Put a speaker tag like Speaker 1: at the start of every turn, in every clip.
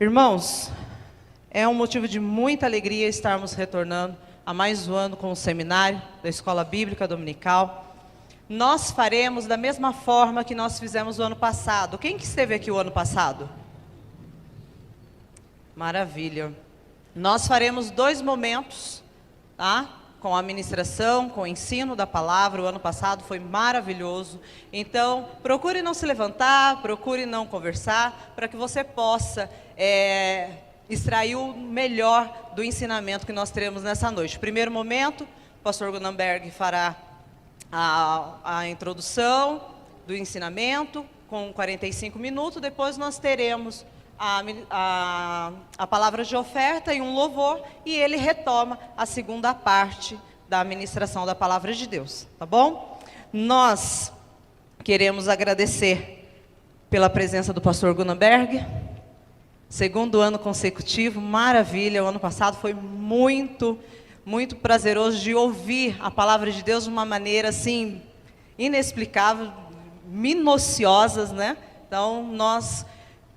Speaker 1: Irmãos, é um motivo de muita alegria estarmos retornando a mais um ano com o seminário da Escola Bíblica Dominical. Nós faremos da mesma forma que nós fizemos o ano passado. Quem que esteve aqui o ano passado? Maravilha. Nós faremos 2 momentos, tá? Com a ministração, com o ensino da palavra. O ano passado foi maravilhoso. Então, procure não se levantar, procure não conversar, para que você possa extrair o melhor do ensinamento que nós teremos nessa noite. Primeiro momento, o pastor Gunnenberg fará a introdução do ensinamento, com 45 minutos. Depois nós teremos a palavra de oferta e um louvor, e ele retoma a segunda parte da ministração da palavra de Deus, tá bom? Nós queremos agradecer pela presença do pastor Gunnenberg, segundo ano consecutivo, maravilha. O ano passado foi muito prazeroso de ouvir a palavra de Deus de uma maneira assim, inexplicável, minuciosas, né? Então,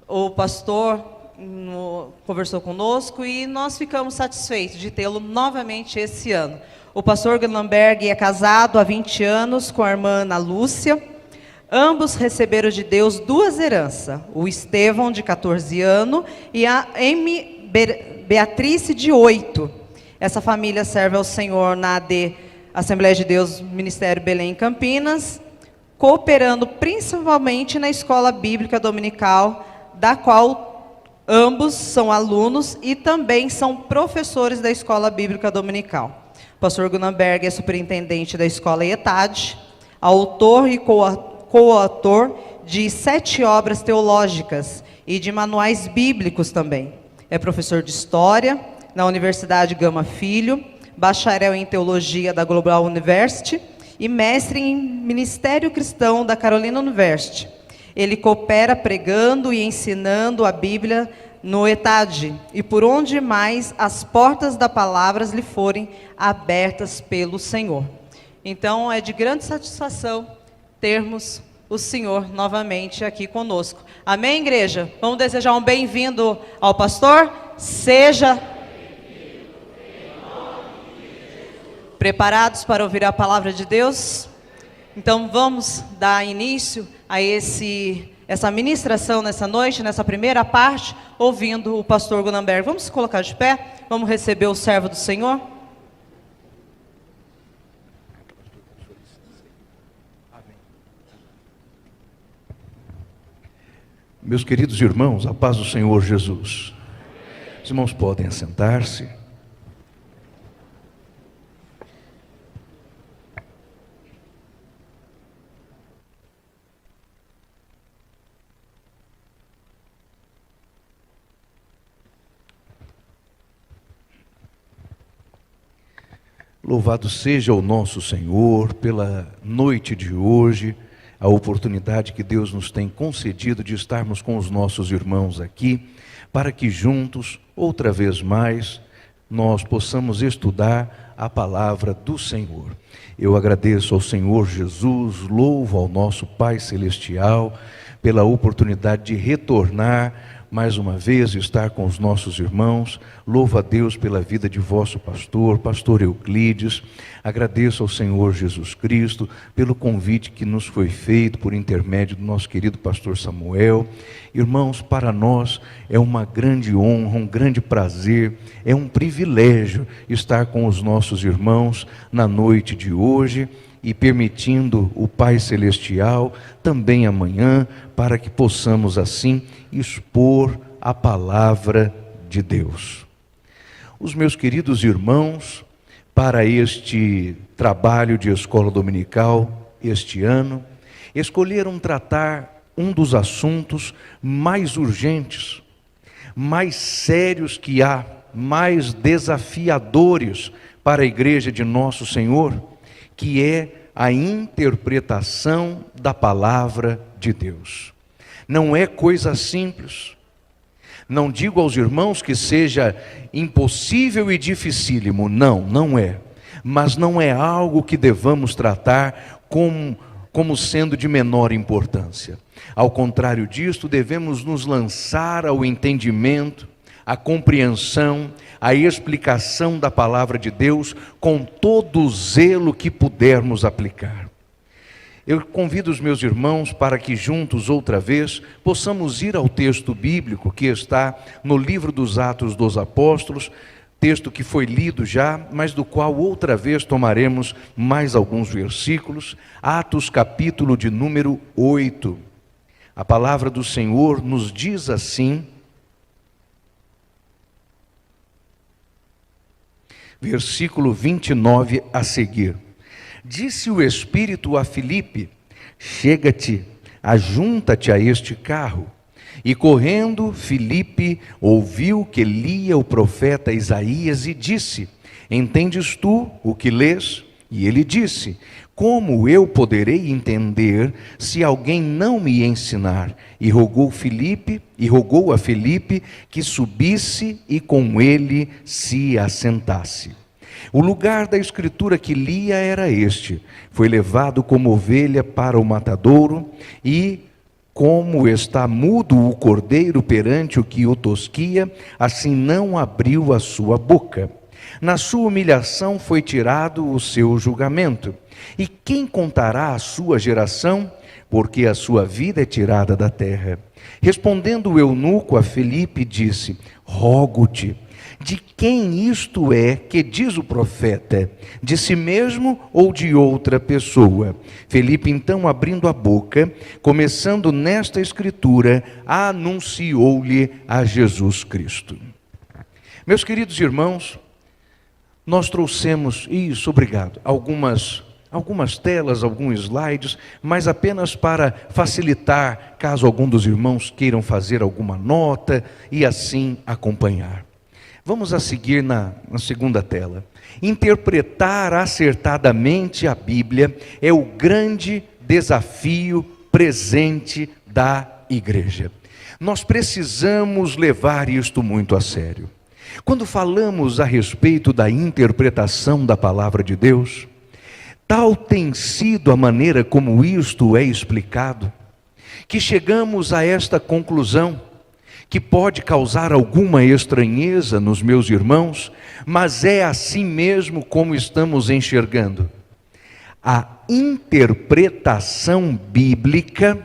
Speaker 1: o pastor conversou conosco e nós ficamos satisfeitos de tê-lo novamente esse ano. O pastor Gunnenberg é casado há 20 anos com a irmã Ana Lúcia. Ambos receberam de Deus 2 heranças, o Estevão, de 14 anos, e a Beatrice, de 8. Essa família serve ao Senhor na AD, Assembleia de Deus, Ministério Belém, Campinas, cooperando principalmente na Escola Bíblica Dominical, da qual ambos são alunos e também são professores da Escola Bíblica Dominical. O pastor Gunnenberg é superintendente da Escola ETAD, autor e coautor de 7 obras teológicas e de manuais bíblicos também. É professor de História na Universidade Gama Filho, bacharel em Teologia da Global University e mestre em Ministério Cristão da Carolina University. Ele coopera pregando e ensinando a Bíblia no ETAD, e por onde mais as portas da palavra lhe forem abertas pelo Senhor. Então, é de grande satisfação termos o Senhor novamente aqui conosco. Amém, igreja? Vamos desejar um bem-vindo ao pastor? Seja preparados para ouvir a palavra de Deus? Então, vamos dar início a essa ministração nessa noite, nessa primeira parte, ouvindo o pastor Gunnenberg. Vamos se colocar de pé, vamos receber o servo do Senhor.
Speaker 2: Meus queridos irmãos, a paz do Senhor Jesus. Os irmãos podem assentar-se. Louvado seja o nosso Senhor pela noite de hoje, a oportunidade que Deus nos tem concedido de estarmos com os nossos irmãos aqui, para que juntos, outra vez mais, nós possamos estudar a palavra do Senhor. Eu agradeço ao Senhor Jesus, louvo ao nosso Pai Celestial, pela oportunidade de retornar mais uma vez, estar com os nossos irmãos. Louvo a Deus pela vida de vosso pastor Euclides. Agradeço ao Senhor Jesus Cristo pelo convite que nos foi feito por intermédio do nosso querido pastor Samuel. Irmãos, para nós é uma grande honra, um grande prazer, é um privilégio estar com os nossos irmãos na noite de hoje, e permitindo o Pai Celestial também amanhã, para que possamos assim expor a palavra de Deus. Os meus queridos irmãos, para este trabalho de escola dominical este ano, escolheram tratar um dos assuntos mais urgentes, mais sérios que há, mais desafiadores para a igreja de nosso Senhor, que é a interpretação da palavra de Deus. Não é coisa simples. Não digo aos irmãos que seja impossível e dificílimo, não é. Mas não é algo que devamos tratar com como sendo de menor importância. Ao contrário disto, devemos nos lançar ao entendimento, à compreensão, à explicação da palavra de Deus com todo o zelo que pudermos aplicar. Eu convido os meus irmãos para que juntos, outra vez, possamos ir ao texto bíblico que está no livro dos Atos dos Apóstolos, texto que foi lido já, mas do qual outra vez tomaremos mais alguns versículos. Atos capítulo de número 8. A palavra do Senhor nos diz assim, versículo 29 a seguir. Disse o Espírito a Filipe: chega-te, ajunta-te a este carro. E correndo, Filipe ouviu que lia o profeta Isaías e disse: entendes tu o que lês? E ele disse: como eu poderei entender se alguém não me ensinar? E rogou a Filipe que subisse e com ele se assentasse. O lugar da escritura que lia era este: foi levado como ovelha para o matadouro, e como está mudo o cordeiro perante o que o tosquia, assim não abriu a sua boca. Na sua humilhação foi tirado o seu julgamento. E quem contará a sua geração? Porque a sua vida é tirada da terra. Respondendo o eunuco a Filipe, disse: rogo-te, de quem isto é que diz o profeta? De si mesmo ou de outra pessoa? Filipe, então, abrindo a boca, começando nesta escritura, anunciou-lhe a Jesus Cristo. Meus queridos irmãos, nós trouxemos, obrigado, algumas telas, alguns slides, mas apenas para facilitar, caso algum dos irmãos queiram fazer alguma nota e assim acompanhar. Vamos a seguir na segunda tela. Interpretar acertadamente a Bíblia é o grande desafio presente da igreja. Nós precisamos levar isto muito a sério. Quando falamos a respeito da interpretação da palavra de Deus, tal tem sido a maneira como isto é explicado, que chegamos a esta conclusão, que pode causar alguma estranheza nos meus irmãos, mas é assim mesmo como estamos enxergando. A interpretação bíblica,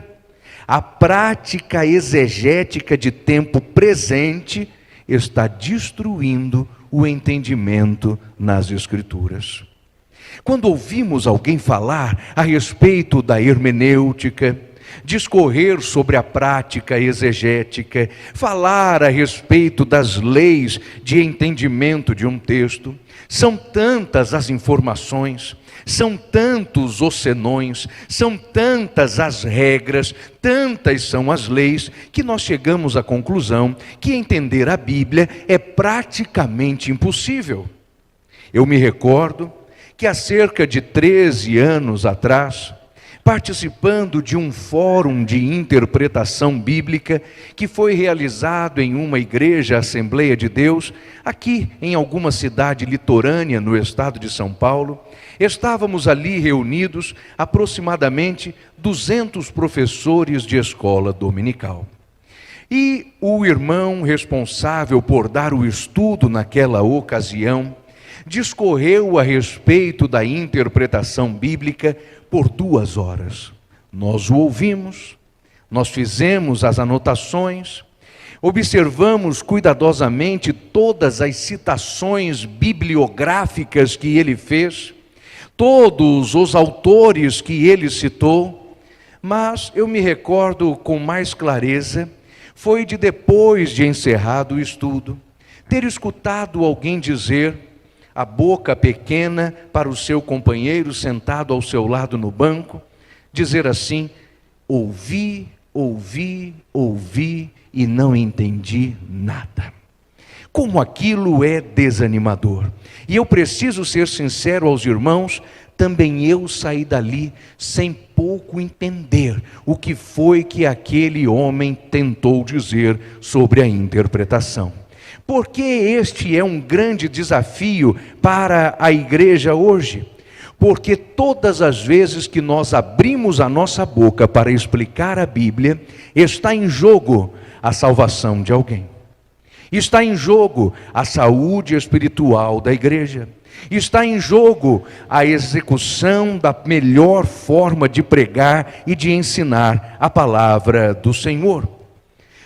Speaker 2: a prática exegética de tempo presente, está destruindo o entendimento nas Escrituras. Quando ouvimos alguém falar a respeito da hermenêutica, discorrer sobre a prática exegética, falar a respeito das leis de entendimento de um texto, são tantas as informações, são tantos os senões, são tantas as regras, tantas são as leis, que nós chegamos à conclusão que entender a Bíblia é praticamente impossível. Eu me recordo que há cerca de 13 anos atrás, participando de um fórum de interpretação bíblica que foi realizado em uma igreja, Assembleia de Deus, aqui em alguma cidade litorânea no estado de São Paulo, estávamos ali reunidos aproximadamente 200 professores de escola dominical. E o irmão responsável por dar o estudo naquela ocasião discorreu a respeito da interpretação bíblica por 2 horas. Nós o ouvimos, nós fizemos as anotações, observamos cuidadosamente todas as citações bibliográficas que ele fez, todos os autores que ele citou, mas eu me recordo com mais clareza, foi de depois de encerrado o estudo, ter escutado alguém dizer, a boca pequena para o seu companheiro sentado ao seu lado no banco, dizer assim: ouvi e não entendi nada. Como aquilo é desanimador. E eu preciso ser sincero aos irmãos, também eu saí dali sem pouco entender o que foi que aquele homem tentou dizer sobre a interpretação. Porque este é um grande desafio para a igreja hoje. porque todas as vezes que nós abrimos a nossa boca para explicar a Bíblia, está em jogo a salvação de alguém. Está em jogo a saúde espiritual da igreja. Está em jogo a execução da melhor forma de pregar e de ensinar a palavra do Senhor.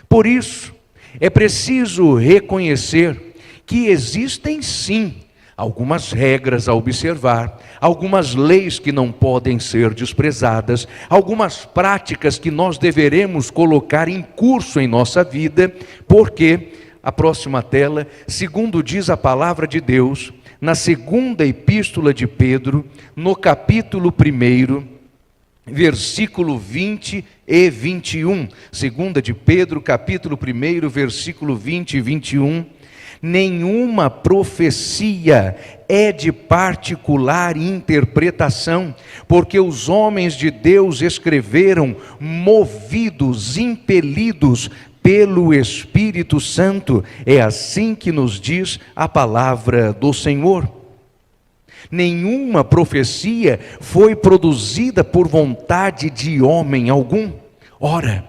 Speaker 2: Por isso, é preciso reconhecer que existem sim algumas regras a observar, algumas leis que não podem ser desprezadas, algumas práticas que nós deveremos colocar em curso em nossa vida, porque, a próxima tela, segundo diz a palavra de Deus, na segunda epístola de Pedro, no capítulo 1, versículo 20 e 21. Segunda de Pedro, capítulo 1, versículo 20 e 21. Nenhuma profecia é de particular interpretação, porque os homens de Deus escreveram movidos, impelidos pelo Espírito Santo. É assim que nos diz a palavra do Senhor. Nenhuma profecia foi produzida por vontade de homem algum. Ora,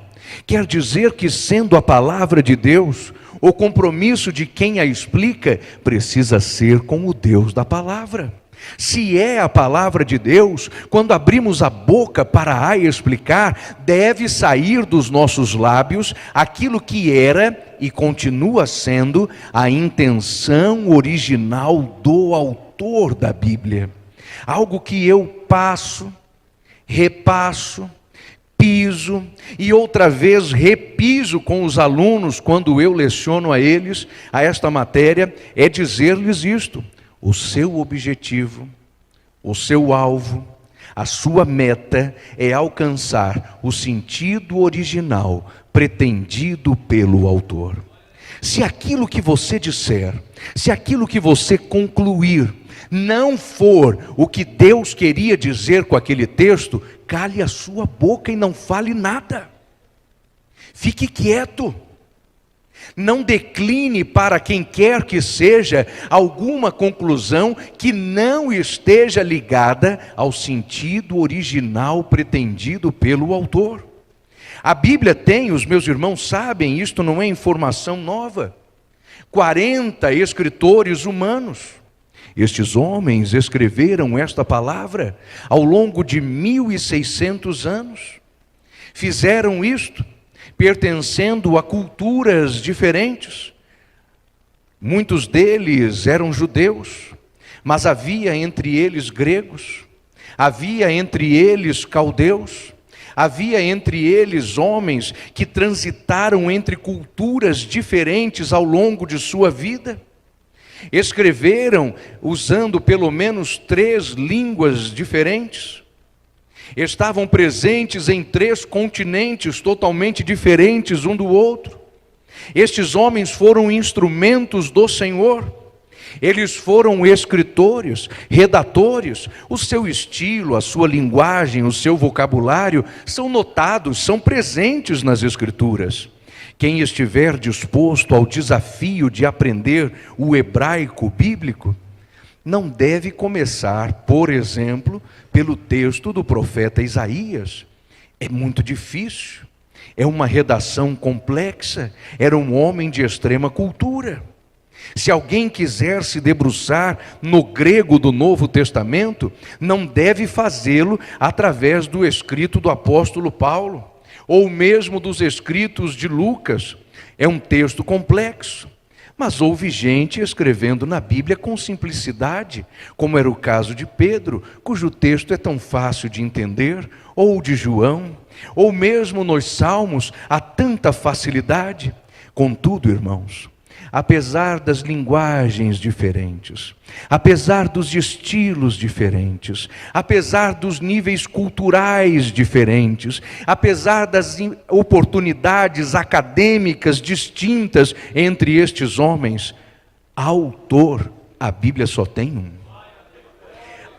Speaker 2: quer dizer que, sendo a palavra de Deus, o compromisso de quem a explica precisa ser com o Deus da palavra. Se é a palavra de Deus, quando abrimos a boca para a explicar, deve sair dos nossos lábios aquilo que era e continua sendo a intenção original do autor da Bíblia. Algo que eu passo, repasso, piso e outra vez repiso com os alunos quando eu leciono a eles a esta matéria, é dizer-lhes isto: o seu objetivo, o seu alvo, a sua meta é alcançar o sentido original pretendido pelo autor. Se aquilo que você disser, se aquilo que você concluir não for o que Deus queria dizer com aquele texto, cale a sua boca e não fale nada. Fique quieto. Não decline para quem quer que seja alguma conclusão que não esteja ligada ao sentido original pretendido pelo autor. A Bíblia tem, os meus irmãos sabem, isto não é informação nova, 40 escritores humanos. Estes homens escreveram esta palavra ao longo de 1600 anos. Fizeram isto pertencendo a culturas diferentes. Muitos deles eram judeus, mas havia entre eles gregos, havia entre eles caldeus, havia entre eles homens que transitaram entre culturas diferentes ao longo de sua vida. Escreveram usando pelo menos 3 línguas diferentes. Estavam presentes em 3 continentes totalmente diferentes um do outro. Estes homens foram instrumentos do Senhor. Eles foram escritores, redatores. O seu estilo, a sua linguagem, o seu vocabulário são notados, são presentes nas Escrituras. Quem estiver disposto ao desafio de aprender o hebraico bíblico, não deve começar, por exemplo, pelo texto do profeta Isaías. É muito difícil, é uma redação complexa, era um homem de extrema cultura. Se alguém quiser se debruçar no grego do Novo Testamento, não deve fazê-lo através do escrito do apóstolo Paulo, ou mesmo dos escritos de Lucas. É um texto complexo. Mas houve gente escrevendo na Bíblia com simplicidade, como era o caso de Pedro, cujo texto é tão fácil de entender, ou de João, ou mesmo nos Salmos, há tanta facilidade. Contudo, irmãos, apesar das linguagens diferentes, apesar dos estilos diferentes, apesar dos níveis culturais diferentes, apesar das oportunidades acadêmicas distintas entre estes homens, autor, a Bíblia só tem um.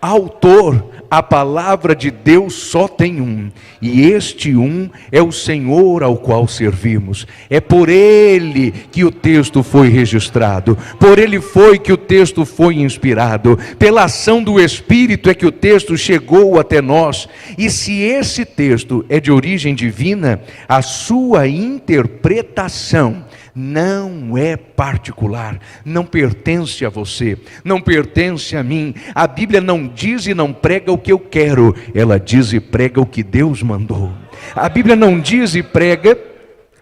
Speaker 2: autor, a palavra de Deus só tem um, e este um é o Senhor ao qual servimos. É por Ele que o texto foi registrado, por Ele foi que o texto foi inspirado, pela ação do Espírito é que o texto chegou até nós. E se esse texto é de origem divina, a sua interpretação não é particular, não pertence a você, não pertence a mim. A Bíblia não diz e não prega o que eu quero, ela diz e prega o que Deus mandou. A Bíblia não diz e prega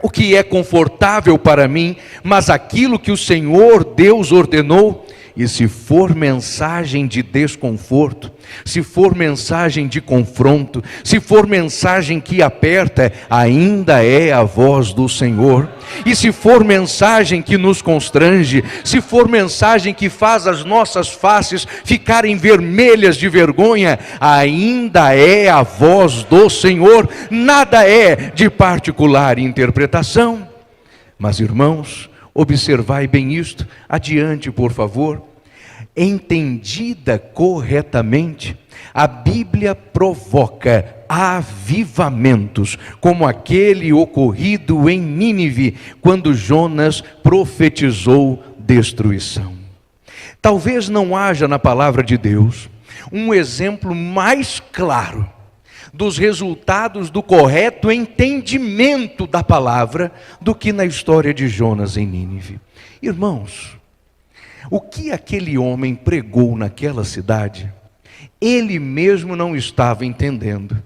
Speaker 2: o que é confortável para mim, mas aquilo que o Senhor Deus ordenou. E se for mensagem de desconforto, se for mensagem de confronto, se for mensagem que aperta, ainda é a voz do Senhor. E se for mensagem que nos constrange, se for mensagem que faz as nossas faces ficarem vermelhas de vergonha, ainda é a voz do Senhor. Nada é de particular interpretação. Mas, irmãos, observai bem isto, adiante por favor. Entendida corretamente, a Bíblia provoca avivamentos, como aquele ocorrido em Nínive, quando Jonas profetizou destruição. Talvez não haja na palavra de Deus um exemplo mais claro dos resultados do correto entendimento da palavra do que na história de Jonas em Nínive. Irmãos, o que aquele homem pregou naquela cidade, ele mesmo não estava entendendo,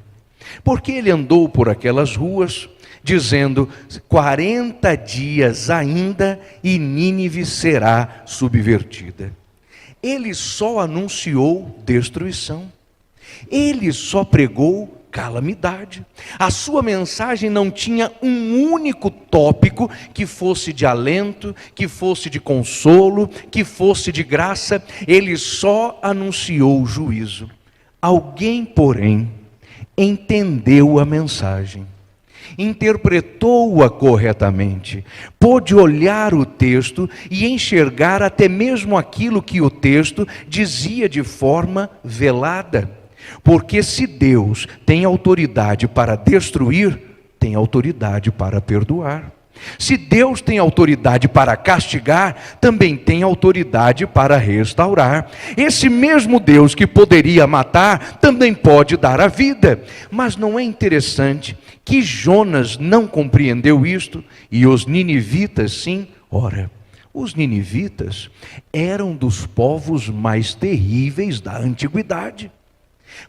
Speaker 2: porque ele andou por aquelas ruas dizendo: 40 dias ainda e Nínive será subvertida. Ele só anunciou destruição, ele só pregou calamidade. A sua mensagem não tinha um único tópico que fosse de alento, que fosse de consolo, que fosse de graça. Ele só anunciou o juízo. Alguém, porém, entendeu a mensagem, interpretou-a corretamente, pôde olhar o texto e enxergar até mesmo aquilo que o texto dizia de forma velada. Porque se Deus tem autoridade para destruir, tem autoridade para perdoar. Se Deus tem autoridade para castigar, também tem autoridade para restaurar. Esse mesmo Deus que poderia matar, também pode dar a vida. Mas não é interessante que Jonas não compreendeu isto e os ninivitas sim? Ora, os ninivitas eram dos povos mais terríveis da antiguidade.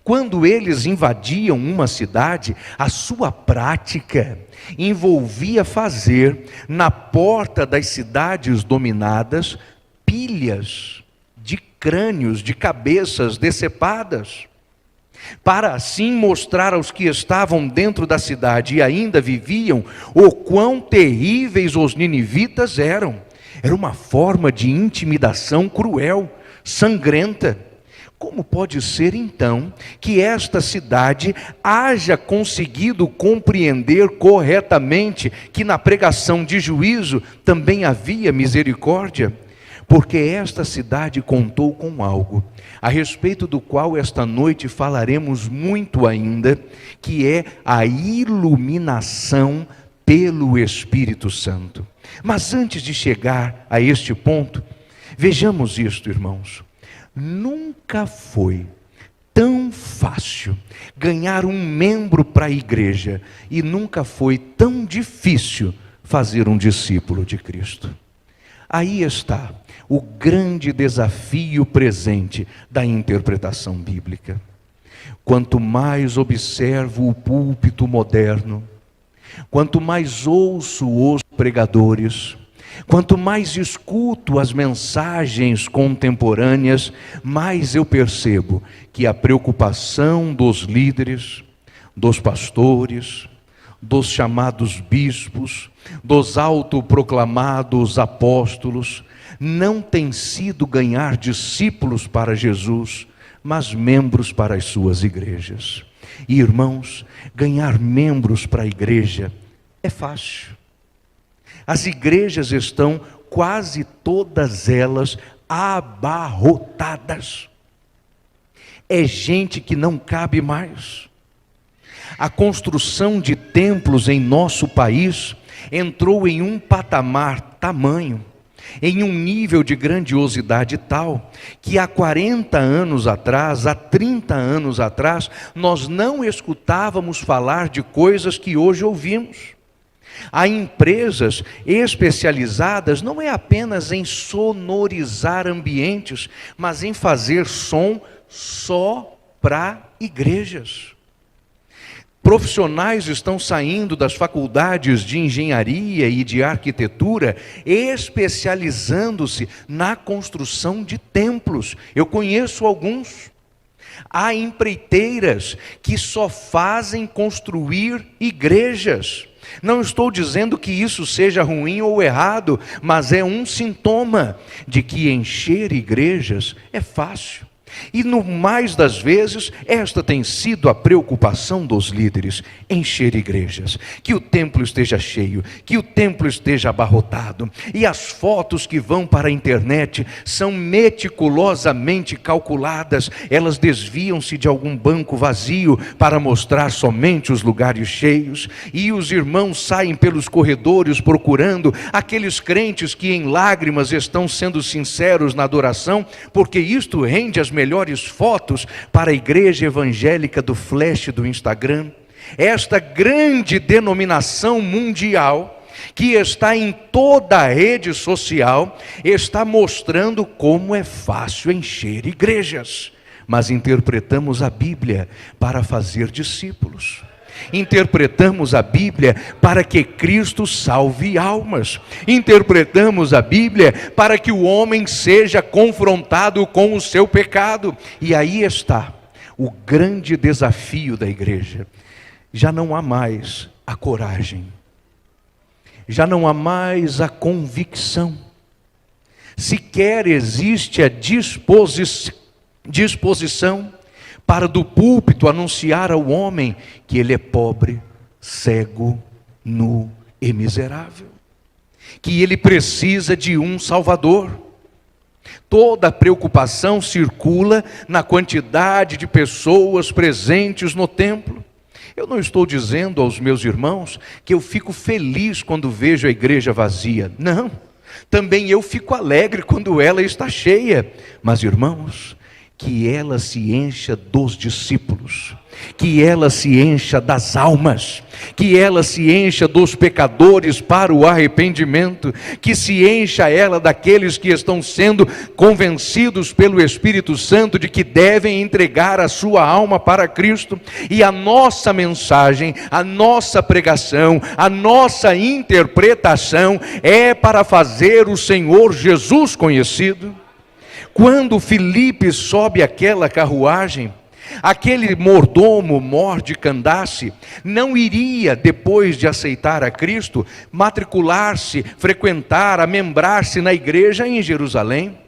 Speaker 2: Quando eles invadiam uma cidade, a sua prática envolvia fazer na porta das cidades dominadas pilhas de crânios, de cabeças decepadas, para assim mostrar aos que estavam dentro da cidade e ainda viviam o quão terríveis os ninivitas eram. Era uma forma de intimidação cruel, sangrenta. Como pode ser então que esta cidade haja conseguido compreender corretamente que na pregação de juízo também havia misericórdia? Porque esta cidade contou com algo, a respeito do qual esta noite falaremos muito ainda, que é a iluminação pelo Espírito Santo. Mas antes de chegar a este ponto, vejamos isto, irmãos. Nunca foi tão fácil ganhar um membro para a igreja e nunca foi tão difícil fazer um discípulo de Cristo. Aí está o grande desafio presente da interpretação bíblica. Quanto mais observo o púlpito moderno, quanto mais ouço os pregadores, quanto mais escuto as mensagens contemporâneas, mais eu percebo que a preocupação dos líderes, dos pastores, dos chamados bispos, dos autoproclamados apóstolos, não tem sido ganhar discípulos para Jesus, mas membros para as suas igrejas. E irmãos, ganhar membros para a igreja é fácil. As igrejas estão quase todas elas abarrotadas. é gente que não cabe mais. A construção de templos em nosso país entrou em um patamar tamanho, em um nível de grandiosidade tal, que há 40 anos atrás, há 30 anos atrás, nós não escutávamos falar de coisas que hoje ouvimos. Há empresas especializadas não é apenas em sonorizar ambientes, mas em fazer som só para igrejas. Profissionais estão saindo das faculdades de engenharia e de arquitetura, especializando-se na construção de templos. Eu conheço alguns. Há empreiteiras que só fazem construir igrejas. Não estou dizendo que isso seja ruim ou errado, mas é um sintoma de que encher igrejas é fácil. E no mais das vezes, esta tem sido a preocupação dos líderes: encher igrejas, que o templo esteja cheio, que o templo esteja abarrotado. E as fotos que vão para a internet são meticulosamente calculadas, elas desviam-se de algum banco vazio para mostrar somente os lugares cheios, e os irmãos saem pelos corredores procurando aqueles crentes que em lágrimas estão sendo sinceros na adoração, porque isto rende as melhores fotos para a igreja evangélica do flash do Instagram. Esta grande denominação mundial, que está em toda a rede social, está mostrando como é fácil encher igrejas. Mas interpretamos a Bíblia para fazer discípulos. Interpretamos a Bíblia para que Cristo salve almas. Interpretamos a Bíblia para que o homem seja confrontado com o seu pecado. E aí está o grande desafio da igreja. Já não há mais a coragem, já não há mais a convicção, sequer existe a disposição para do púlpito anunciar ao homem que ele é pobre, cego, nu e miserável, que ele precisa de um Salvador. Toda a preocupação circula na quantidade de pessoas presentes no templo. Eu não estou dizendo aos meus irmãos que eu fico feliz quando vejo a igreja vazia. Não, também eu fico alegre quando ela está cheia. Mas, irmãos, que ela se encha dos discípulos, que ela se encha das almas, que ela se encha dos pecadores para o arrependimento, que se encha ela daqueles que estão sendo convencidos pelo Espírito Santo de que devem entregar a sua alma para Cristo. E a nossa mensagem, a nossa pregação, a nossa interpretação é para fazer o Senhor Jesus conhecido. Quando Filipe sobe aquela carruagem, aquele mordomo Mor de Candace não iria, depois de aceitar a Cristo, matricular-se, frequentar, amembrar-se na igreja em Jerusalém.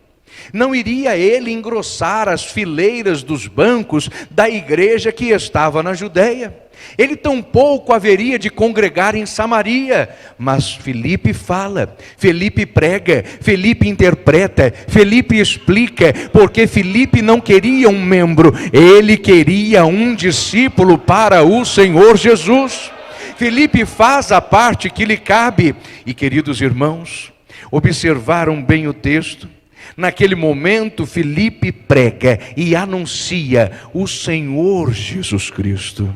Speaker 2: Não iria ele engrossar as fileiras dos bancos da igreja que estava na Judéia. Ele tampouco haveria de congregar em Samaria. Mas Filipe fala, Filipe prega, Filipe interpreta, Filipe explica, porque Filipe não queria um membro, ele queria um discípulo para o Senhor Jesus. Filipe faz a parte que lhe cabe. E, queridos irmãos, observaram bem o texto? Naquele momento, Filipe prega e anuncia o Senhor Jesus Cristo.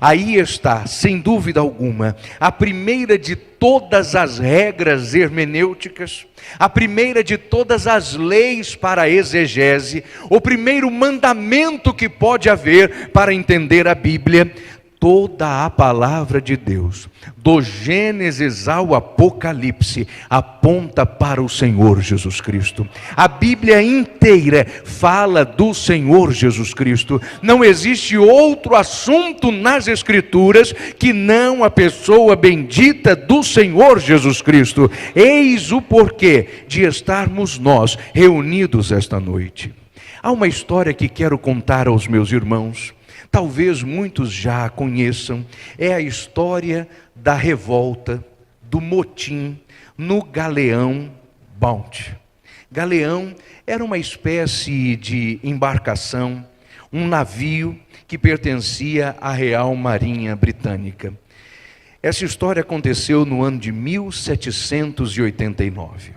Speaker 2: Aí está, sem dúvida alguma, a primeira de todas as regras hermenêuticas, a primeira de todas as leis para a exegese, o primeiro mandamento que pode haver para entender a Bíblia. Toda a palavra de Deus, do Gênesis ao Apocalipse, aponta para o Senhor Jesus Cristo. A Bíblia inteira fala do Senhor Jesus Cristo. Não existe outro assunto nas Escrituras que não a pessoa bendita do Senhor Jesus Cristo. Eis o porquê de estarmos nós reunidos esta noite. Há uma história que quero contar aos meus irmãos. Talvez muitos já a conheçam. É a história da revolta, do motim no Galeão Bounty. Galeão era uma espécie de embarcação, um navio que pertencia à Real Marinha Britânica. Essa história aconteceu no ano de 1789.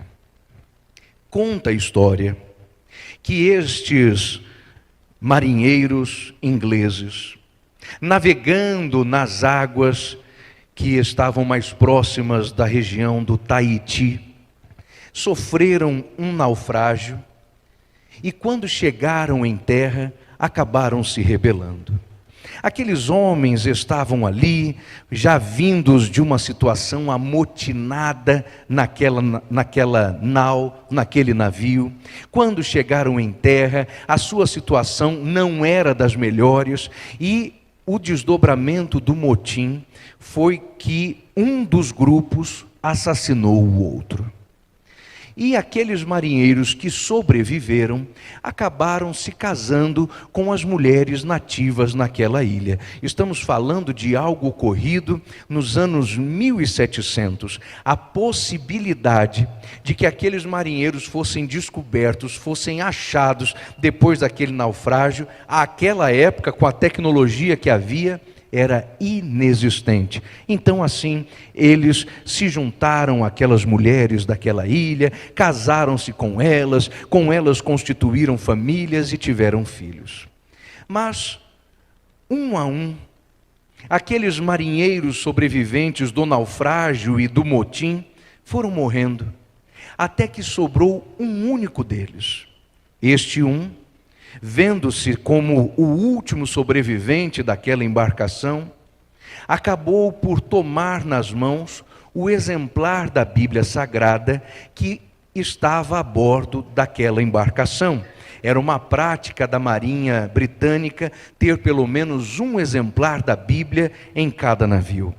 Speaker 2: Conta a história que estes marinheiros ingleses, navegando nas águas que estavam mais próximas da região do Tahiti, sofreram um naufrágio e, quando chegaram em terra, acabaram se rebelando. Aqueles homens estavam ali, já vindos de uma situação amotinada naquela nau, naquele navio. Quando chegaram em terra, a sua situação não era das melhores e o desdobramento do motim foi que um dos grupos assassinou o outro. E aqueles marinheiros que sobreviveram acabaram se casando com as mulheres nativas naquela ilha. Estamos falando de algo ocorrido nos anos 1700. A possibilidade de que aqueles marinheiros fossem descobertos, fossem achados depois daquele naufrágio, àquela época, com a tecnologia que havia, era inexistente. Então, assim, eles se juntaram àquelas mulheres daquela ilha, casaram-se com elas constituíram famílias e tiveram filhos. Mas, um a um, aqueles marinheiros sobreviventes do naufrágio e do motim foram morrendo, até que sobrou um único deles. Este um, vendo-se como o último sobrevivente daquela embarcação, acabou por tomar nas mãos o exemplar da Bíblia Sagrada que estava a bordo daquela embarcação. Era uma prática da Marinha Britânica ter pelo menos um exemplar da Bíblia em cada navio.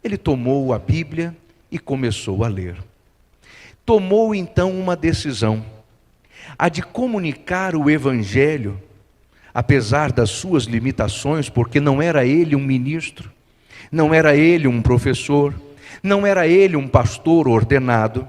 Speaker 2: Ele tomou a Bíblia e começou a ler. Tomou então uma decisão, a de comunicar o Evangelho, apesar das suas limitações, porque não era ele um ministro, não era ele um professor, não era ele um pastor ordenado.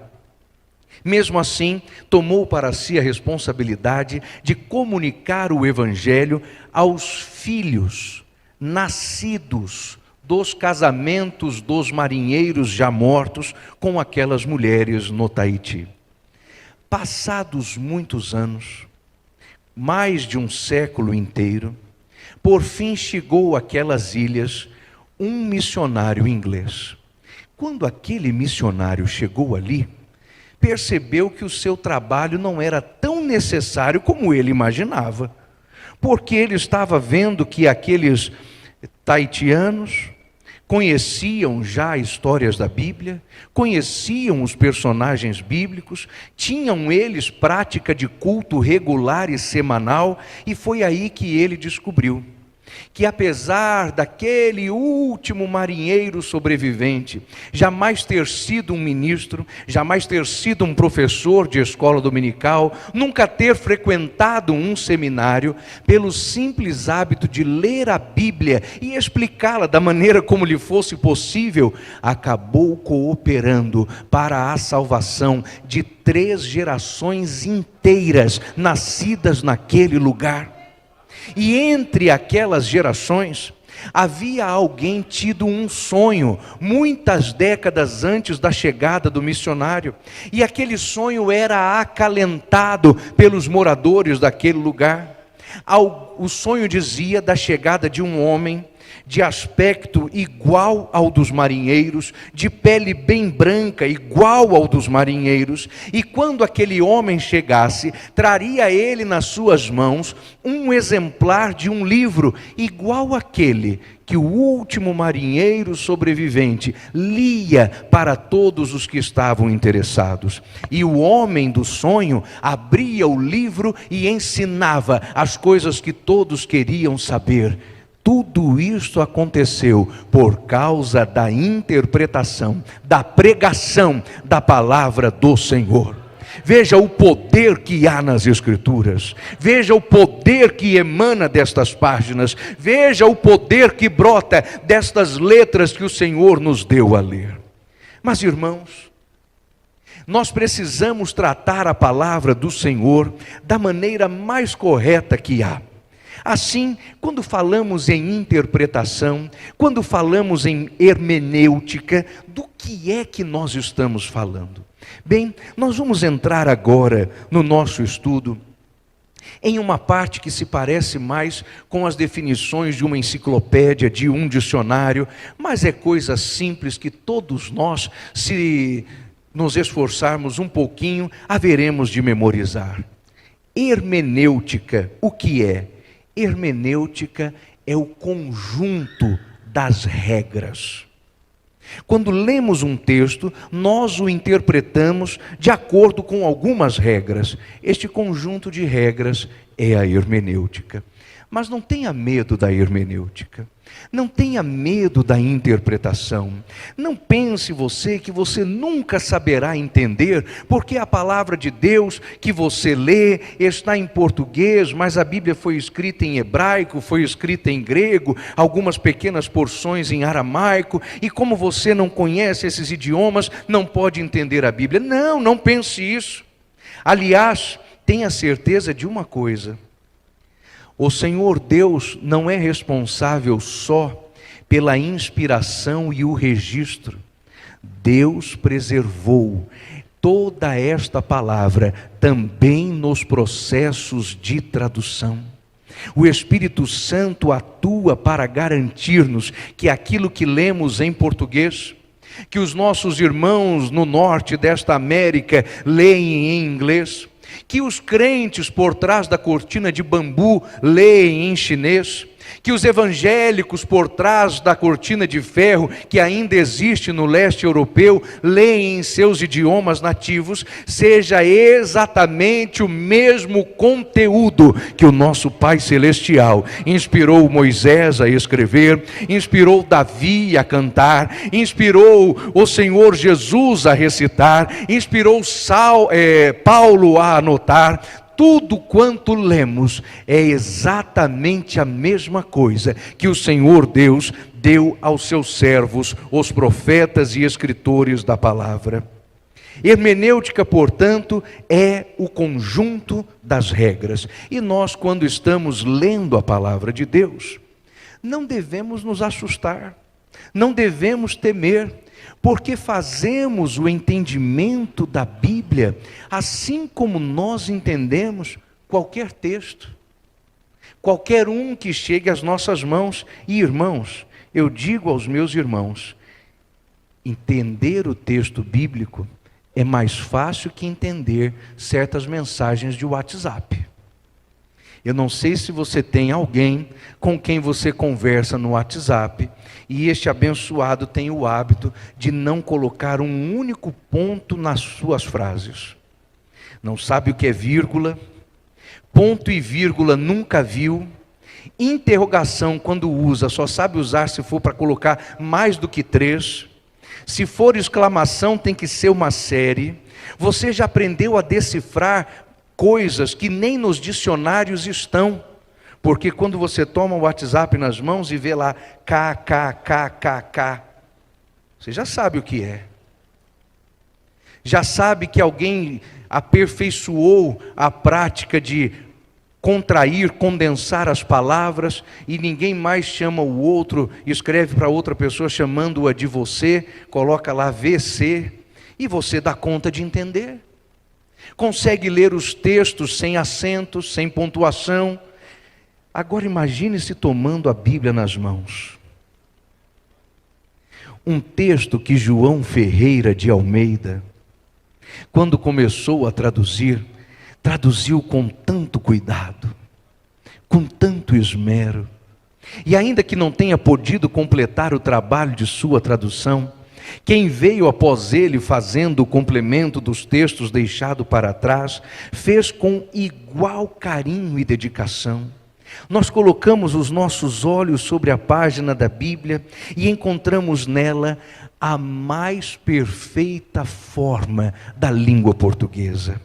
Speaker 2: Mesmo assim, tomou para si a responsabilidade de comunicar o Evangelho aos filhos nascidos dos casamentos dos marinheiros já mortos com aquelas mulheres no Tahiti. Passados muitos anos, mais de um século inteiro, por fim chegou àquelas ilhas um missionário inglês. Quando aquele missionário chegou ali, percebeu que o seu trabalho não era tão necessário como ele imaginava, porque ele estava vendo que aqueles tahitianos conheciam já histórias da Bíblia, conheciam os personagens bíblicos, tinham eles prática de culto regular e semanal, e foi aí que ele descobriu que, apesar daquele último marinheiro sobrevivente jamais ter sido um ministro, jamais ter sido um professor de escola dominical, nunca ter frequentado um seminário, pelo simples hábito de ler a Bíblia e explicá-la da maneira como lhe fosse possível, acabou cooperando para a salvação de 3 gerações inteiras nascidas naquele lugar. E entre aquelas gerações, havia alguém tido um sonho, muitas décadas antes da chegada do missionário, e aquele sonho era acalentado pelos moradores daquele lugar. O sonho dizia da chegada de um homem de aspecto igual ao dos marinheiros, de pele bem branca, igual ao dos marinheiros, e quando aquele homem chegasse, traria ele nas suas mãos um exemplar de um livro, igual àquele que o último marinheiro sobrevivente lia para todos os que estavam interessados. E o homem do sonho abria o livro e ensinava as coisas que todos queriam saber. Tudo isso aconteceu por causa da interpretação, da pregação da palavra do Senhor. Veja o poder que há nas Escrituras, veja o poder que emana destas páginas, veja o poder que brota destas letras que o Senhor nos deu a ler. Mas, irmãos, nós precisamos tratar a palavra do Senhor da maneira mais correta que há. Assim, quando falamos em interpretação, quando falamos em hermenêutica, do que é que nós estamos falando? Bem, nós vamos entrar agora no nosso estudo em uma parte que se parece mais com as definições de uma enciclopédia, de um dicionário, mas é coisa simples que todos nós, se nos esforçarmos um pouquinho, haveremos de memorizar. Hermenêutica, o que é? Hermenêutica é o conjunto das regras. Quando lemos um texto, nós o interpretamos de acordo com algumas regras. Este conjunto de regras é a hermenêutica. Mas não tenha medo da hermenêutica. Não tenha medo da interpretação. Não pense você que você nunca saberá entender, porque a palavra de Deus que você lê está em português, mas a Bíblia foi escrita em hebraico, foi escrita em grego, algumas pequenas porções em aramaico, e como você não conhece esses idiomas, não pode entender a Bíblia. Não, não pense isso. Aliás, tenha certeza de uma coisa: o Senhor Deus não é responsável só pela inspiração e o registro. Deus preservou toda esta palavra também nos processos de tradução. O Espírito Santo atua para garantir-nos que aquilo que lemos em português, que os nossos irmãos no norte desta América leem em inglês, que os crentes por trás da cortina de bambu leem em chinês, que os evangélicos por trás da cortina de ferro, que ainda existe no leste europeu, leem em seus idiomas nativos, seja exatamente o mesmo conteúdo que o nosso Pai Celestial inspirou Moisés a escrever, inspirou Davi a cantar, inspirou o Senhor Jesus a recitar, inspirou Paulo a anotar. Tudo quanto lemos é exatamente a mesma coisa que o Senhor Deus deu aos seus servos, os profetas e escritores da palavra. Hermenêutica, portanto, é o conjunto das regras. E nós, quando estamos lendo a palavra de Deus, não devemos nos assustar, não devemos temer, porque fazemos o entendimento da Bíblia assim como nós entendemos qualquer texto, qualquer um que chegue às nossas mãos. E irmãos, eu digo aos meus irmãos, entender o texto bíblico é mais fácil que entender certas mensagens de WhatsApp. Eu não sei se você tem alguém com quem você conversa no WhatsApp e este abençoado tem o hábito de não colocar um único ponto nas suas frases. Não sabe o que é vírgula, ponto e vírgula nunca viu, interrogação quando usa, só sabe usar se for para colocar mais do que 3. Se for exclamação tem que ser uma série. Você já aprendeu a decifrar coisas que nem nos dicionários estão, porque quando você toma o WhatsApp nas mãos e vê lá kkkk, você já sabe o que é. Já sabe que alguém aperfeiçoou a prática de contrair, condensar as palavras, e ninguém mais chama o outro, escreve para outra pessoa chamando-a de você, coloca lá VC, e você dá conta de entender. Consegue ler os textos sem acentos, sem pontuação. Agora imagine-se tomando a Bíblia nas mãos. Um texto que João Ferreira de Almeida, quando começou a traduzir, traduziu com tanto cuidado, com tanto esmero, e ainda que não tenha podido completar o trabalho de sua tradução, quem veio após ele fazendo o complemento dos textos deixado para trás, fez com igual carinho e dedicação. Nós colocamos os nossos olhos sobre a página da Bíblia e encontramos nela a mais perfeita forma da língua portuguesa.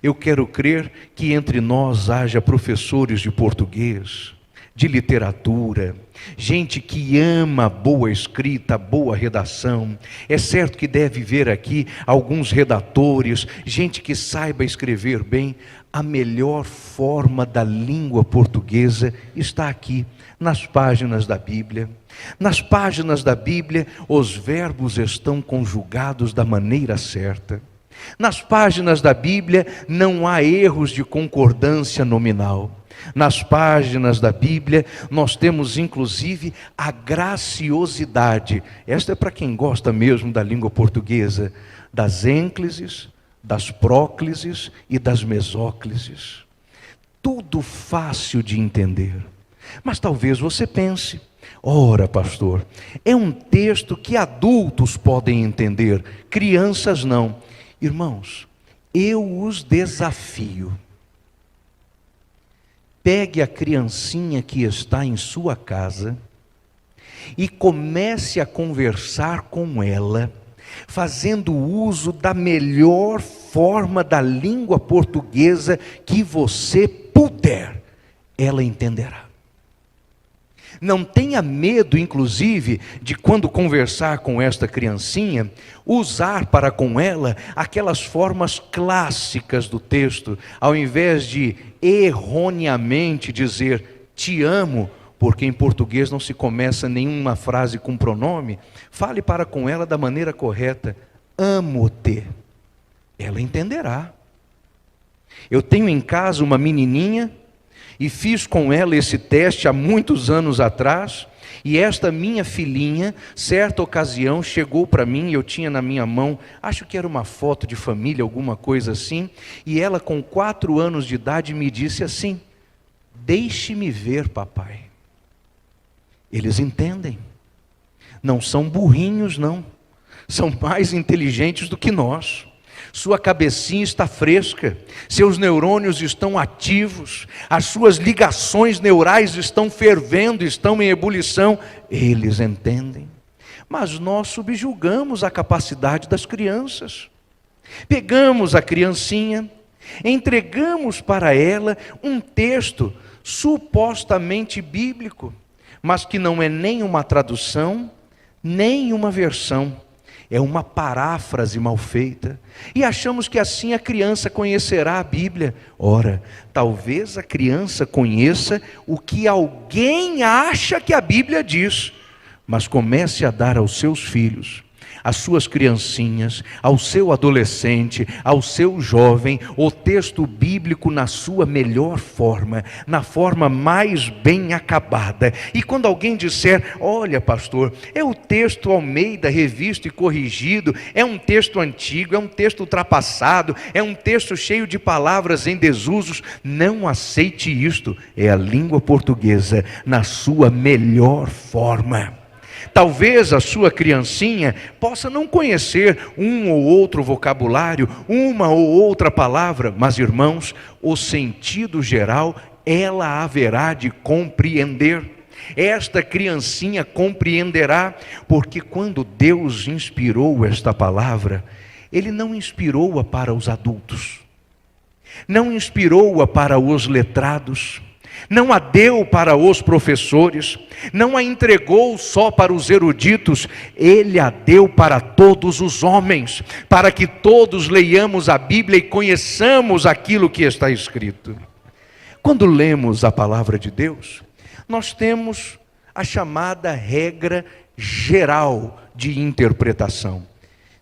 Speaker 2: Eu quero crer que entre nós haja professores de português, de literatura, gente que ama boa escrita, boa redação. É certo que deve ver aqui alguns redatores, gente que saiba escrever bem. A melhor forma da língua portuguesa está aqui, nas páginas da Bíblia. Nas páginas da Bíblia, os verbos estão conjugados da maneira certa. Nas páginas da Bíblia, não há erros de concordância nominal. Nas páginas da Bíblia, nós temos inclusive a graciosidade. Esta é para quem gosta mesmo da língua portuguesa, das ênclises, das próclises e das mesóclises. Tudo fácil de entender. Mas talvez você pense, ora pastor, é um texto que adultos podem entender, crianças não. Irmãos, eu os desafio. Pegue a criancinha que está em sua casa e comece a conversar com ela, fazendo uso da melhor forma da língua portuguesa que você puder. Ela entenderá. Não tenha medo, inclusive, de quando conversar com esta criancinha, usar para com ela aquelas formas clássicas do texto, ao invés de erroneamente dizer te amo, porque em português não se começa nenhuma frase com pronome. Fale para com ela da maneira correta, amo-te. Ela entenderá. Eu tenho em casa uma menininha, e fiz com ela esse teste há muitos anos atrás, e esta minha filhinha, certa ocasião, chegou para mim, eu tinha na minha mão, acho que era uma foto de família, alguma coisa assim, e ela com 4 anos de idade me disse assim, deixe-me ver, papai. Eles entendem, não são burrinhos não, são mais inteligentes do que nós. Sua cabecinha está fresca, seus neurônios estão ativos, as suas ligações neurais estão fervendo, estão em ebulição. Eles entendem. Mas nós subjugamos a capacidade das crianças. Pegamos a criancinha, entregamos para ela um texto supostamente bíblico, mas que não é nem uma tradução, nem uma versão. É uma paráfrase mal feita, e achamos que assim a criança conhecerá a Bíblia. Ora, talvez a criança conheça o que alguém acha que a Bíblia diz, mas comece a dar aos seus filhos, às suas criancinhas, ao seu adolescente, ao seu jovem, o texto bíblico na sua melhor forma, na forma mais bem acabada. E quando alguém disser, olha pastor, é o texto Almeida revisto e corrigido, é um texto antigo, é um texto ultrapassado, é um texto cheio de palavras em desusos, não aceite isto, é a língua portuguesa na sua melhor forma. Talvez a sua criancinha possa não conhecer um ou outro vocabulário, uma ou outra palavra, mas irmãos, o sentido geral ela haverá de compreender. Esta criancinha compreenderá, porque quando Deus inspirou esta palavra, Ele não inspirou-a para os adultos, não inspirou-a para os letrados, não a deu para os professores, não a entregou só para os eruditos, Ele a deu para todos os homens, para que todos leiamos a Bíblia e conheçamos aquilo que está escrito. Quando lemos a palavra de Deus, nós temos a chamada regra geral de interpretação.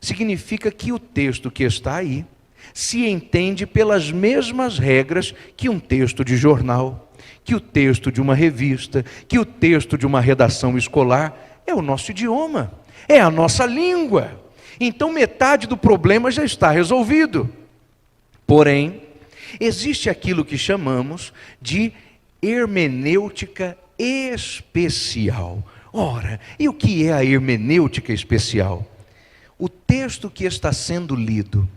Speaker 2: Significa que o texto que está aí se entende pelas mesmas regras que um texto de jornal, que o texto de uma revista, que o texto de uma redação escolar. É o nosso idioma, é a nossa língua. Então metade do problema já está resolvido. Porém, existe aquilo que chamamos de hermenêutica especial. Ora, e o que é a hermenêutica especial? O texto que está sendo lido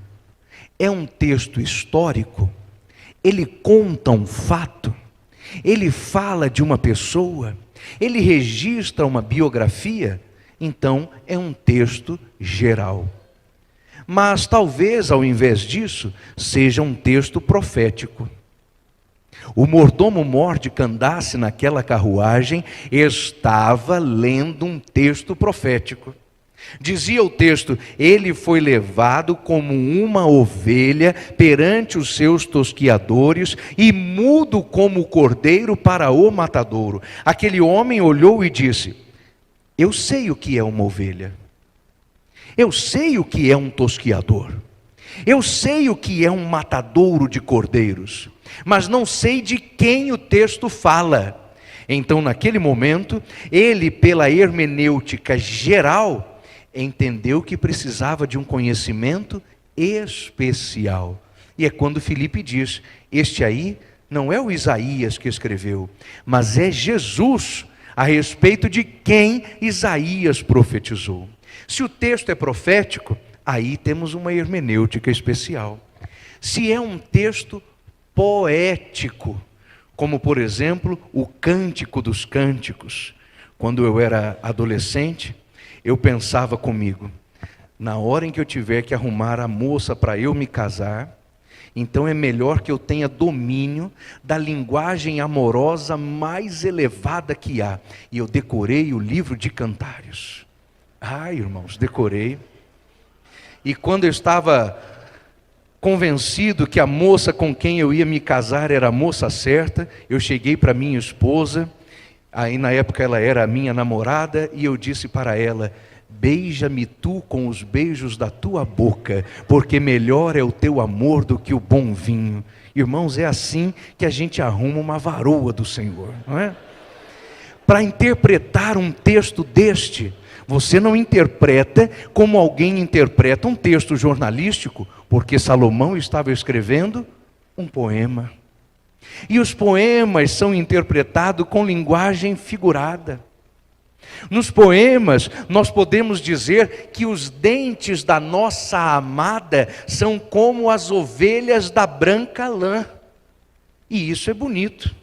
Speaker 2: é um texto histórico, ele conta um fato, ele fala de uma pessoa, ele registra uma biografia, então é um texto geral. Mas talvez, ao invés disso, seja um texto profético. O mordomo mor de Candace naquela carruagem estava lendo um texto profético. Dizia o texto: ele foi levado como uma ovelha perante os seus tosquiadores e mudo como o cordeiro para o matadouro. Aquele homem olhou e disse: eu sei o que é uma ovelha, eu sei o que é um tosquiador, eu sei o que é um matadouro de cordeiros, mas não sei de quem o texto fala. Então, naquele momento, ele, pela hermenêutica geral, entendeu que precisava de um conhecimento especial. E é quando Filipe diz: este aí não é o Isaías que escreveu, mas é Jesus, a respeito de quem Isaías profetizou. Se o texto é profético, aí temos uma hermenêutica especial. Se é um texto poético, como por exemplo o Cântico dos Cânticos, quando eu era adolescente, eu pensava comigo: na hora em que eu tiver que arrumar a moça para eu me casar, então é melhor que eu tenha domínio da linguagem amorosa mais elevada que há. E eu decorei o livro de Cantares. Irmãos, decorei. E quando eu estava convencido que a moça com quem eu ia me casar era a moça certa, eu cheguei para minha esposa, aí na época ela era a minha namorada, e eu disse para ela: beija-me tu com os beijos da tua boca, porque melhor é o teu amor do que o bom vinho. Irmãos, é assim que a gente arruma uma varoa do Senhor, não é? Para interpretar um texto deste, você não interpreta como alguém interpreta um texto jornalístico, porque Salomão estava escrevendo um poema. E os poemas são interpretados com linguagem figurada. Nos poemas, nós podemos dizer que os dentes da nossa amada são como as ovelhas da branca lã. E isso é bonito.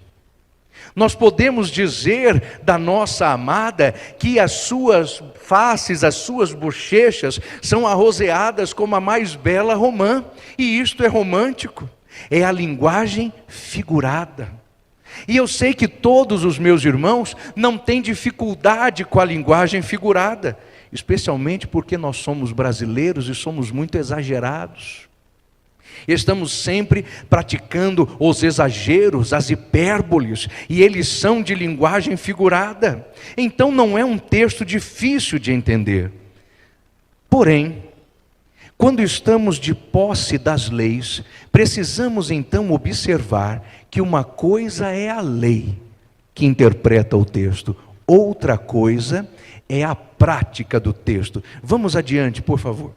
Speaker 2: Nós podemos dizer da nossa amada que as suas faces, as suas bochechas são arroseadas como a mais bela romã. E isto é romântico. É a linguagem figurada. E eu sei que todos os meus irmãos não têm dificuldade com a linguagem figurada, especialmente porque nós somos brasileiros e somos muito exagerados. Estamos sempre praticando os exageros, as hipérboles, e eles são de linguagem figurada. Então não é um texto difícil de entender. Porém, quando estamos de posse das leis, precisamos então observar que uma coisa é a lei que interpreta o texto, outra coisa é a prática do texto. Vamos adiante, por favor.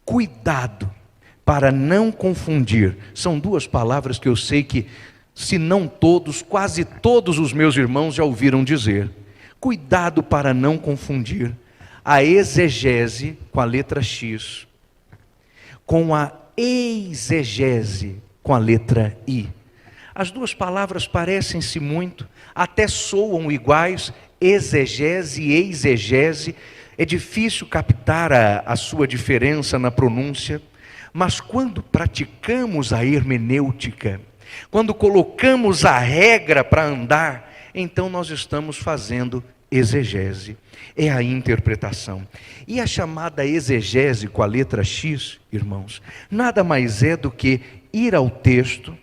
Speaker 2: Cuidado para não confundir. São duas palavras que eu sei que, se não todos, quase todos os meus irmãos já ouviram dizer. Cuidado para não confundir a exegese com a letra X, com a exegese com a letra I. As duas palavras parecem-se muito, até soam iguais, exegese e exegese. É difícil captar a sua diferença na pronúncia, mas quando praticamos a hermenêutica, quando colocamos a regra para andar, então nós estamos fazendo exegese, é a interpretação. E a chamada exegese com a letra X, irmãos, nada mais é do que ir ao texto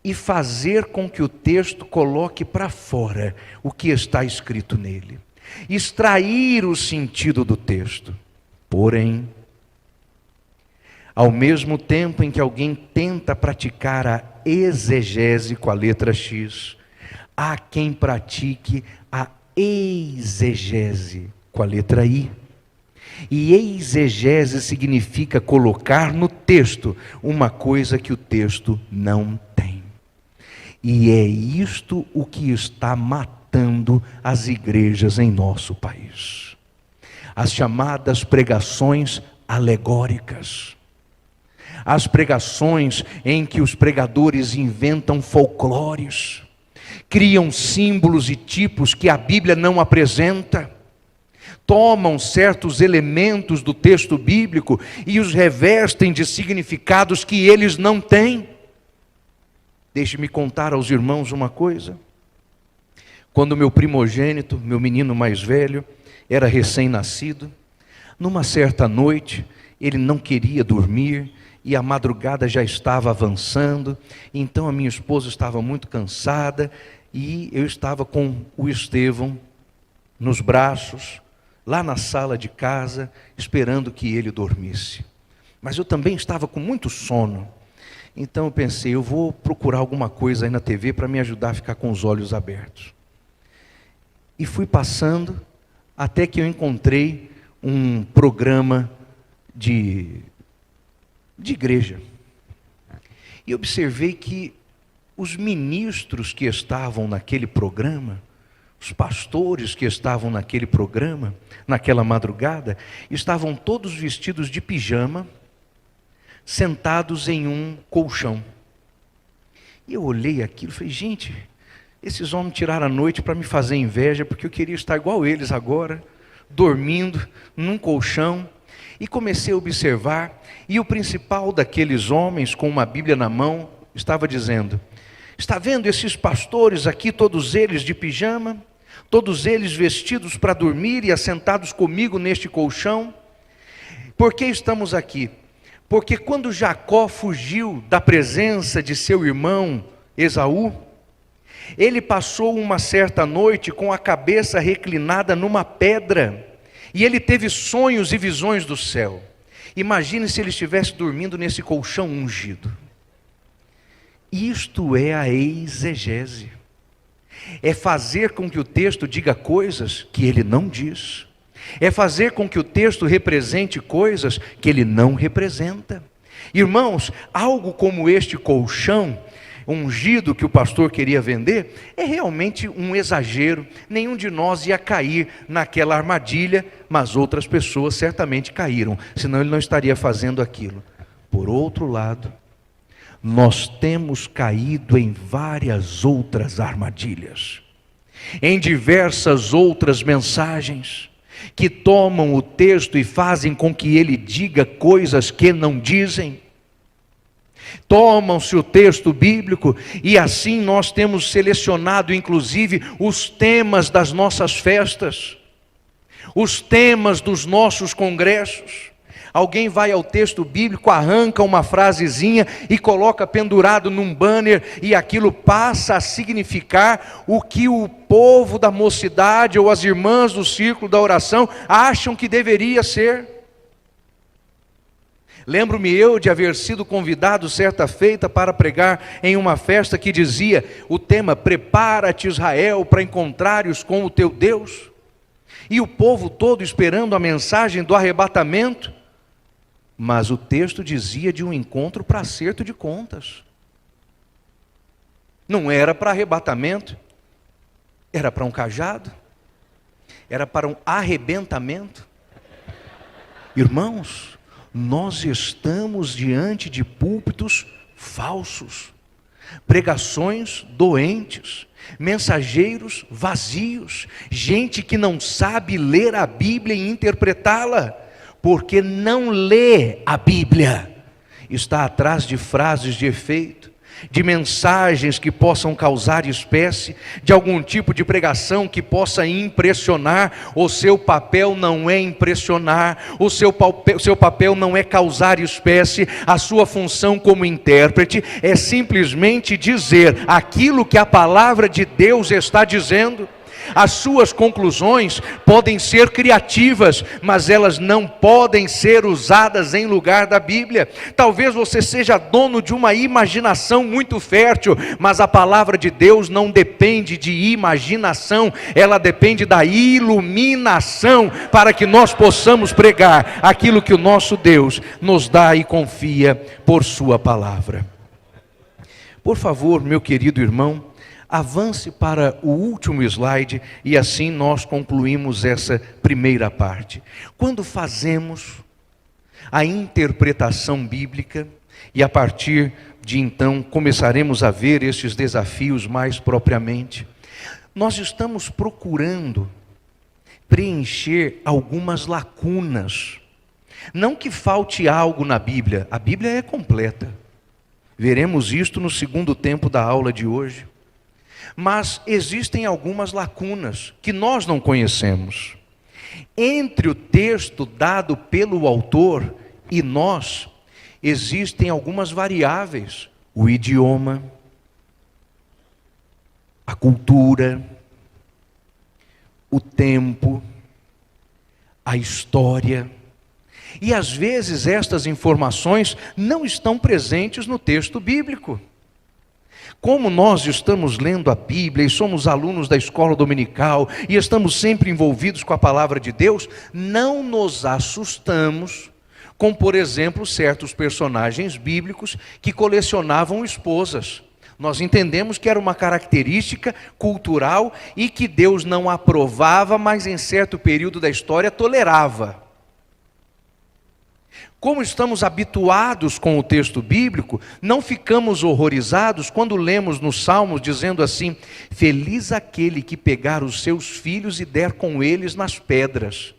Speaker 2: e fazer com que o texto coloque para fora o que está escrito nele. Extrair o sentido do texto. Porém, ao mesmo tempo em que alguém tenta praticar a exegese com a letra X, há quem pratique a exegese com a letra I. E exegese significa colocar no texto uma coisa que o texto não tem. E é isto o que está matando as igrejas em nosso país. As chamadas pregações alegóricas. As pregações em que os pregadores inventam folclores, criam símbolos e tipos que a Bíblia não apresenta, tomam certos elementos do texto bíblico e os revestem de significados que eles não têm. Deixe-me contar aos irmãos uma coisa. Quando meu primogênito, meu menino mais velho, era recém-nascido, numa certa noite, ele não queria dormir e a madrugada já estava avançando, então a minha esposa estava muito cansada e eu estava com o Estevão nos braços, lá na sala de casa, esperando que ele dormisse. Mas eu também estava com muito sono. Então eu pensei, eu vou procurar alguma coisa aí na TV para me ajudar a ficar com os olhos abertos. E fui passando até que eu encontrei um programa de igreja. E observei que os ministros que estavam naquele programa, os pastores que estavam naquele programa, naquela madrugada, estavam todos vestidos de pijama, sentados em um colchão. E eu olhei aquilo e falei, gente, esses homens tiraram a noite para me fazer inveja, porque eu queria estar igual eles agora, dormindo num colchão. E comecei a observar, e o principal daqueles homens, com uma Bíblia na mão, estava dizendo, está vendo esses pastores aqui, todos eles de pijama, todos eles vestidos para dormir e assentados comigo neste colchão? Por que estamos aqui? Porque quando Jacó fugiu da presença de seu irmão Esaú, ele passou uma certa noite com a cabeça reclinada numa pedra, e ele teve sonhos e visões do céu. Imagine se ele estivesse dormindo nesse colchão ungido. Isto é a exegese. É fazer com que o texto diga coisas que ele não diz. É fazer com que o texto represente coisas que ele não representa. Irmãos, algo como este colchão ungido que o pastor queria vender, é realmente um exagero. Nenhum de nós ia cair naquela armadilha, mas outras pessoas certamente caíram, senão ele não estaria fazendo aquilo. Por outro lado, nós temos caído em várias outras armadilhas, em diversas outras mensagens, que tomam o texto e fazem com que ele diga coisas que não dizem. Tomam-se o texto bíblico e assim nós temos selecionado inclusive os temas das nossas festas, os temas dos nossos congressos. Alguém vai ao texto bíblico, arranca uma frasezinha e coloca pendurado num banner, e aquilo passa a significar o que o povo da mocidade ou as irmãs do círculo da oração acham que deveria ser. Lembro-me eu de haver sido convidado certa feita para pregar em uma festa que dizia o tema: prepara-te, Israel, para encontrares com o teu Deus. E o povo todo esperando a mensagem do arrebatamento, mas o texto dizia de um encontro para acerto de contas. Não era para arrebatamento, era para um cajado, era para um arrebentamento. Irmãos, nós estamos diante de púlpitos falsos, pregações doentes, mensageiros vazios, gente que não sabe ler a Bíblia e interpretá-la, porque não lê a Bíblia, está atrás de frases de efeito, de mensagens que possam causar espécie, de algum tipo de pregação que possa impressionar. O seu papel não é impressionar, o seu papel não é causar espécie. A sua função como intérprete é simplesmente dizer aquilo que a palavra de Deus está dizendo. As suas conclusões podem ser criativas, mas elas não podem ser usadas em lugar da Bíblia. Talvez você seja dono de uma imaginação muito fértil, mas a palavra de Deus não depende de imaginação, ela depende da iluminação, para que nós possamos pregar aquilo que o nosso Deus nos dá e confia por sua palavra. Por favor, meu querido irmão, avance para o último slide e assim nós concluímos essa primeira parte. Quando fazemos a interpretação bíblica, e a partir de então começaremos a ver esses desafios mais propriamente, nós estamos procurando preencher algumas lacunas. Não que falte algo na Bíblia, a Bíblia é completa. Veremos isto no segundo tempo da aula de hoje. Mas existem algumas lacunas que nós não conhecemos. Entre o texto dado pelo autor e nós, existem algumas variáveis: o idioma, a cultura, o tempo, a história. E às vezes estas informações não estão presentes no texto bíblico. Como nós estamos lendo a Bíblia e somos alunos da escola dominical e estamos sempre envolvidos com a palavra de Deus, não nos assustamos com, por exemplo, certos personagens bíblicos que colecionavam esposas. Nós entendemos que era uma característica cultural e que Deus não aprovava, mas em certo período da história tolerava. Como estamos habituados com o texto bíblico, não ficamos horrorizados quando lemos nos Salmos dizendo assim: feliz aquele que pegar os seus filhos e der com eles nas pedras.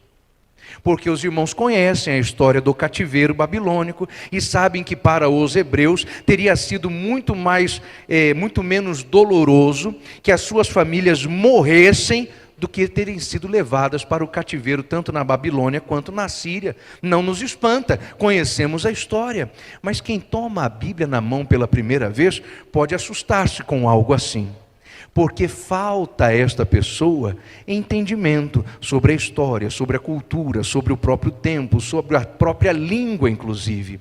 Speaker 2: Porque os irmãos conhecem a história do cativeiro babilônico e sabem que para os hebreus teria sido muito menos doloroso que as suas famílias morressem do que terem sido levadas para o cativeiro, tanto na Babilônia quanto na Síria. Não nos espanta, conhecemos a história. Mas quem toma a Bíblia na mão pela primeira vez pode assustar-se com algo assim. Porque falta a esta pessoa entendimento sobre a história, sobre a cultura, sobre o próprio tempo, sobre a própria língua, inclusive.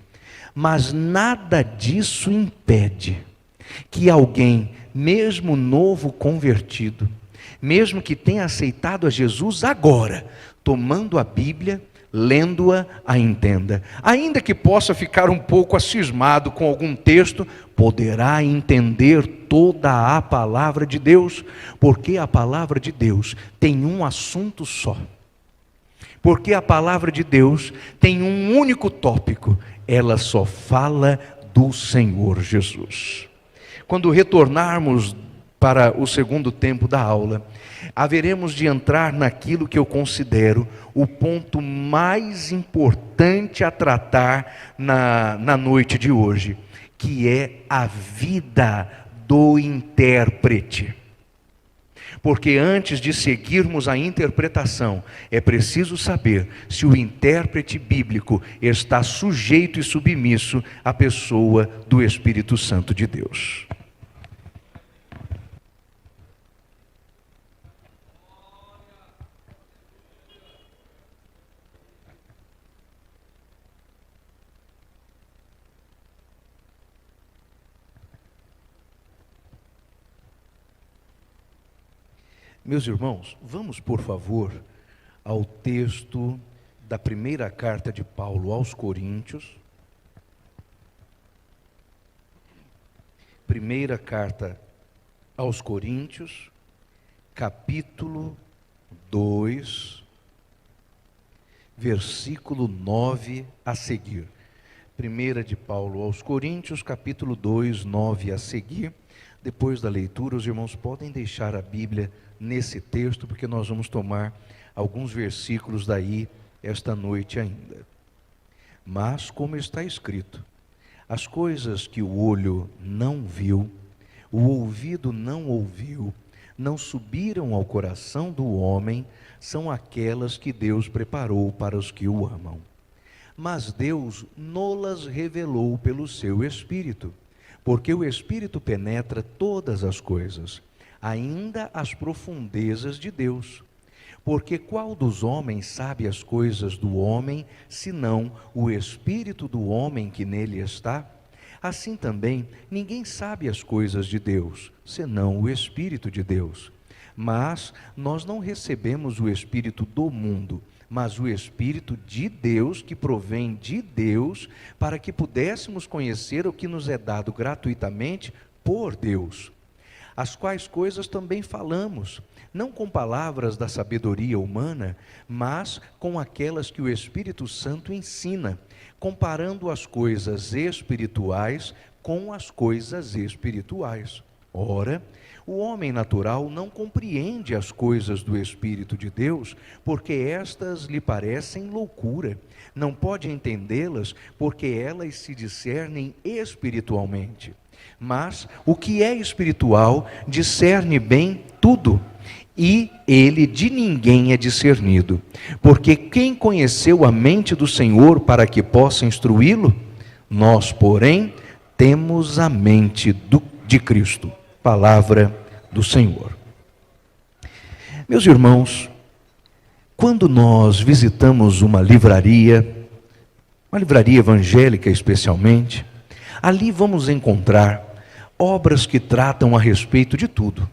Speaker 2: Mas nada disso impede que alguém, mesmo novo convertido, mesmo que tenha aceitado a Jesus agora, tomando a Bíblia, lendo-a, a entenda. Ainda que possa ficar um pouco acismado com algum texto, poderá entender toda a palavra de Deus, porque a palavra de Deus tem um assunto só. Porque a palavra de Deus tem um único tópico: ela só fala do Senhor Jesus. Quando retornarmos para o segundo tempo da aula, haveremos de entrar naquilo que eu considero o ponto mais importante a tratar na noite de hoje, que é a vida do intérprete. Porque antes de seguirmos a interpretação, é preciso saber se o intérprete bíblico está sujeito e submisso à pessoa do Espírito Santo de Deus. Meus irmãos, vamos por favor ao texto da primeira carta de Paulo aos Coríntios. Primeira carta aos Coríntios, capítulo 2, versículo 9 a seguir. Primeira de Paulo aos Coríntios, capítulo 2, 9 a seguir. Depois da leitura, os irmãos podem deixar a Bíblia nesse texto, porque nós vamos tomar alguns versículos daí esta noite ainda. Mas, como está escrito, as coisas que o olho não viu, o ouvido não ouviu, não subiram ao coração do homem, são aquelas que Deus preparou para os que o amam. Mas Deus nolas revelou pelo seu Espírito, porque o Espírito penetra todas as coisas, ainda as profundezas de Deus. Porque qual dos homens sabe as coisas do homem, senão o Espírito do homem que nele está? Assim também, ninguém sabe as coisas de Deus, senão o Espírito de Deus. Mas nós não recebemos o Espírito do mundo, mas o Espírito de Deus, que provém de Deus, para que pudéssemos conhecer o que nos é dado gratuitamente por Deus. As quais coisas também falamos, não com palavras da sabedoria humana, mas com aquelas que o Espírito Santo ensina, comparando as coisas espirituais com as coisas espirituais. Ora, o homem natural não compreende as coisas do Espírito de Deus, porque estas lhe parecem loucura. Não pode entendê-las, porque elas se discernem espiritualmente. Mas o que é espiritual discerne bem tudo, e ele de ninguém é discernido. Porque quem conheceu a mente do Senhor para que possa instruí-lo? Nós, porém, temos a mente de Cristo. Palavra do Senhor. Meus irmãos, quando nós visitamos uma livraria evangélica especialmente, ali vamos encontrar obras que tratam a respeito de tudo.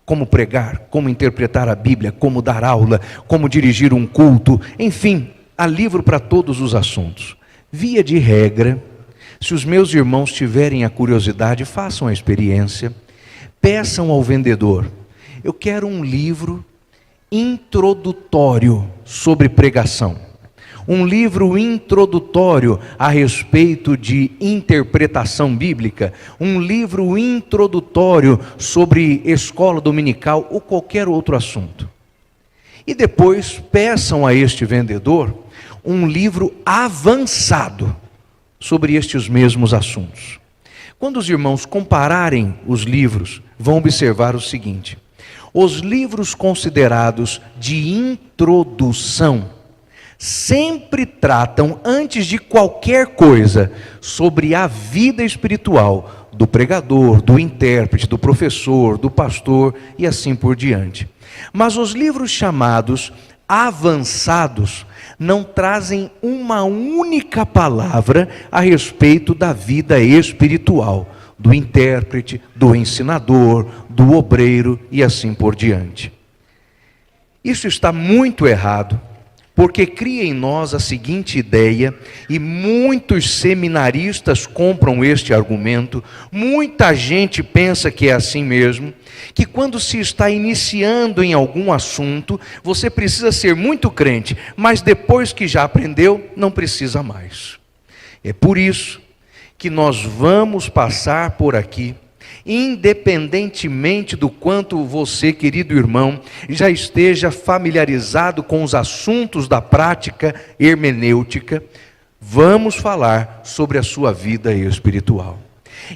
Speaker 2: Como pregar, como interpretar a Bíblia, como dar aula, como dirigir um culto, enfim, há livro para todos os assuntos. Via de regra, se os meus irmãos tiverem a curiosidade, façam a experiência, peçam ao vendedor: eu quero um livro introdutório sobre pregação, um livro introdutório a respeito de interpretação bíblica, um livro introdutório sobre escola dominical ou qualquer outro assunto. E depois peçam a este vendedor um livro avançado sobre estes mesmos assuntos. Quando os irmãos compararem os livros, vão observar o seguinte: os livros considerados de introdução sempre tratam, antes de qualquer coisa, sobre a vida espiritual do pregador, do intérprete, do professor, do pastor e assim por diante. Mas os livros chamados avançados não trazem uma única palavra a respeito da vida espiritual, do intérprete, do ensinador, do obreiro e assim por diante. Isso está muito errado, porque cria em nós a seguinte ideia, e muitos seminaristas compram este argumento, muita gente pensa que é assim mesmo, que quando se está iniciando em algum assunto, você precisa ser muito crente, mas depois que já aprendeu, não precisa mais. É por isso que nós vamos passar por aqui, independentemente do quanto você, querido irmão, já esteja familiarizado com os assuntos da prática hermenêutica, vamos falar sobre a sua vida espiritual.